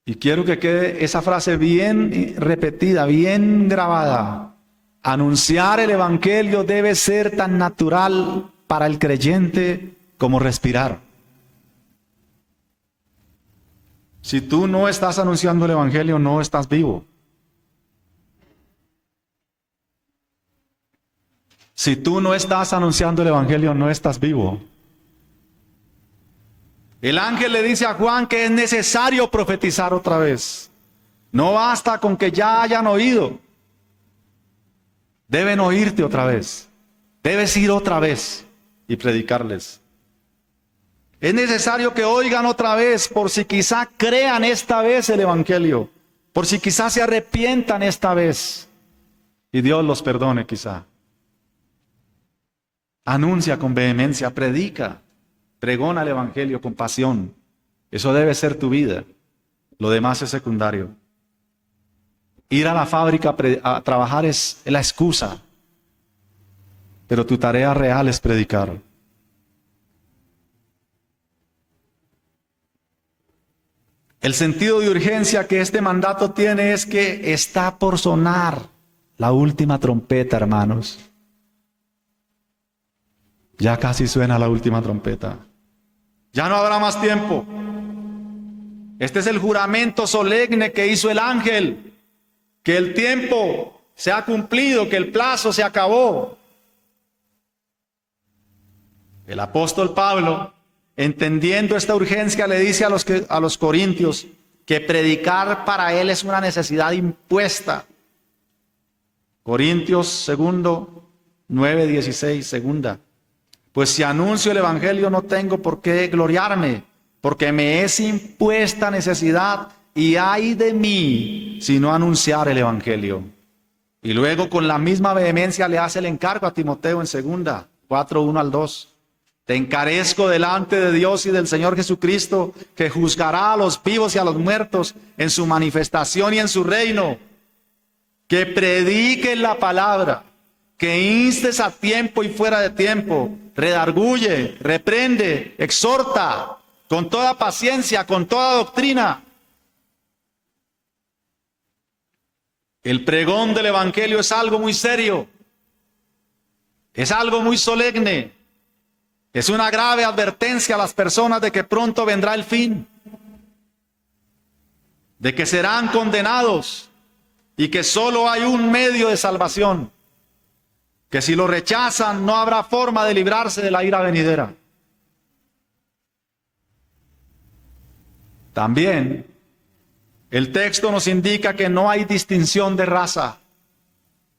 Y quiero que quede esa frase bien repetida, bien grabada. Anunciar el Evangelio debe ser tan natural para el creyente como respirar. Si tú no estás anunciando el Evangelio, no estás vivo. Si tú no estás anunciando el Evangelio, no estás vivo. El ángel le dice a Juan que es necesario profetizar otra vez. No basta con que ya hayan oído. Deben oírte otra vez. Debes ir otra vez y predicarles. Es necesario que oigan otra vez, por si quizá crean esta vez el Evangelio, por si quizá se arrepientan esta vez y Dios los perdone quizá. Anuncia con vehemencia, predica, pregona el Evangelio con pasión. Eso debe ser tu vida. Lo demás es secundario. Ir a la fábrica a trabajar es la excusa, pero tu tarea real es predicar. El sentido de urgencia que este mandato tiene es que está por sonar la última trompeta, hermanos. Ya casi suena la última trompeta. Ya no habrá más tiempo. Este es el juramento solemne que hizo el ángel, que el tiempo se ha cumplido, que el plazo se acabó. El apóstol Pablo, entendiendo esta urgencia, le dice a los corintios que predicar para él es una necesidad impuesta. Corintios 9:16, segunda. Pues si anuncio el Evangelio no tengo por qué gloriarme, porque me es impuesta necesidad y ay de mí si no anunciar el Evangelio. Y luego con la misma vehemencia le hace el encargo a Timoteo en 2:4-1-2. Te encarezco delante de Dios y del Señor Jesucristo, que juzgará a los vivos y a los muertos en su manifestación y en su reino. Que prediques la palabra, que instes a tiempo y fuera de tiempo, redarguye, reprende, exhorta, con toda paciencia, con toda doctrina. El pregón del Evangelio es algo muy serio, es algo muy solemne. Es una grave advertencia a las personas de que pronto vendrá el fin, de que serán condenados y que solo hay un medio de salvación, que si lo rechazan no habrá forma de librarse de la ira venidera. También el texto nos indica que no hay distinción de raza,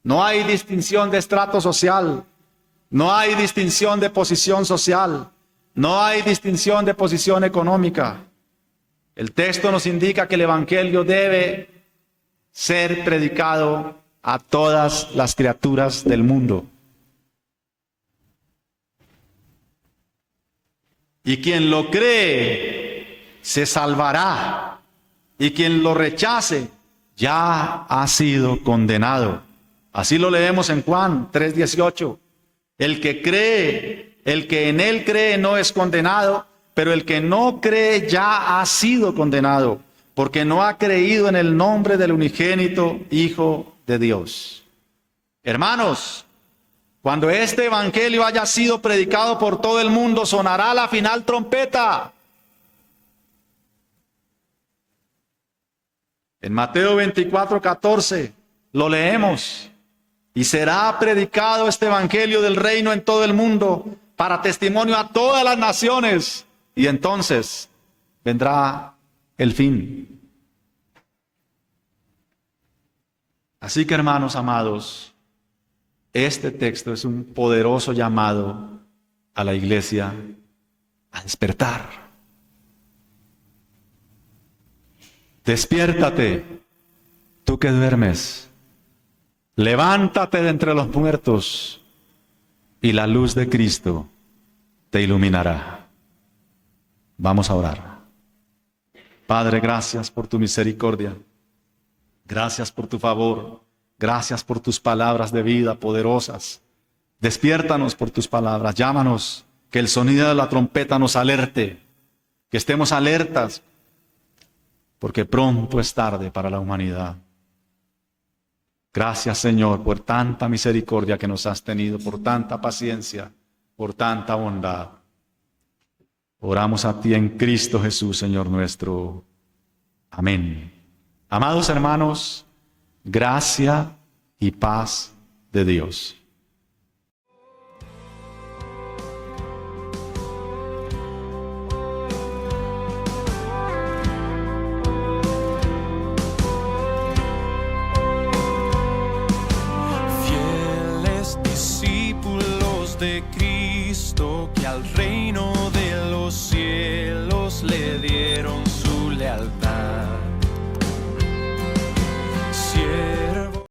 no hay distinción de estrato social, no hay distinción de posición social, no hay distinción de posición económica. El texto nos indica que el Evangelio debe ser predicado a todas las criaturas del mundo. Y quien lo cree se salvará, y quien lo rechace ya ha sido condenado. Así lo leemos en Juan 3:18. El que cree, el que en él cree no es condenado, pero el que no cree ya ha sido condenado, porque no ha creído en el nombre del unigénito Hijo de Dios. Hermanos, Cuando este evangelio haya sido predicado por todo el mundo, sonará la final trompeta. En Mateo 24:14 lo leemos. Y será predicado este evangelio del reino en todo el mundo para testimonio a todas las naciones. Y entonces vendrá el fin. Así que, hermanos amados, este texto es un poderoso llamado a la iglesia a despertar. Despiértate, tú que duermes. Levántate de entre los muertos y la luz de Cristo te iluminará. Vamos a orar. Padre, gracias por tu misericordia. Gracias por tu favor. Gracias por tus palabras de vida poderosas. Despiértanos por tus palabras. Llámanos, que el sonido de la trompeta nos alerte. Que estemos alertas, porque pronto es tarde para la humanidad. Gracias, Señor, por tanta misericordia que nos has tenido, por tanta paciencia, por tanta bondad. Oramos a ti en Cristo Jesús, Señor nuestro. Amén. Amados hermanos, gracia y paz de Dios. De Cristo, que al reino de los cielos le dieron su lealtad.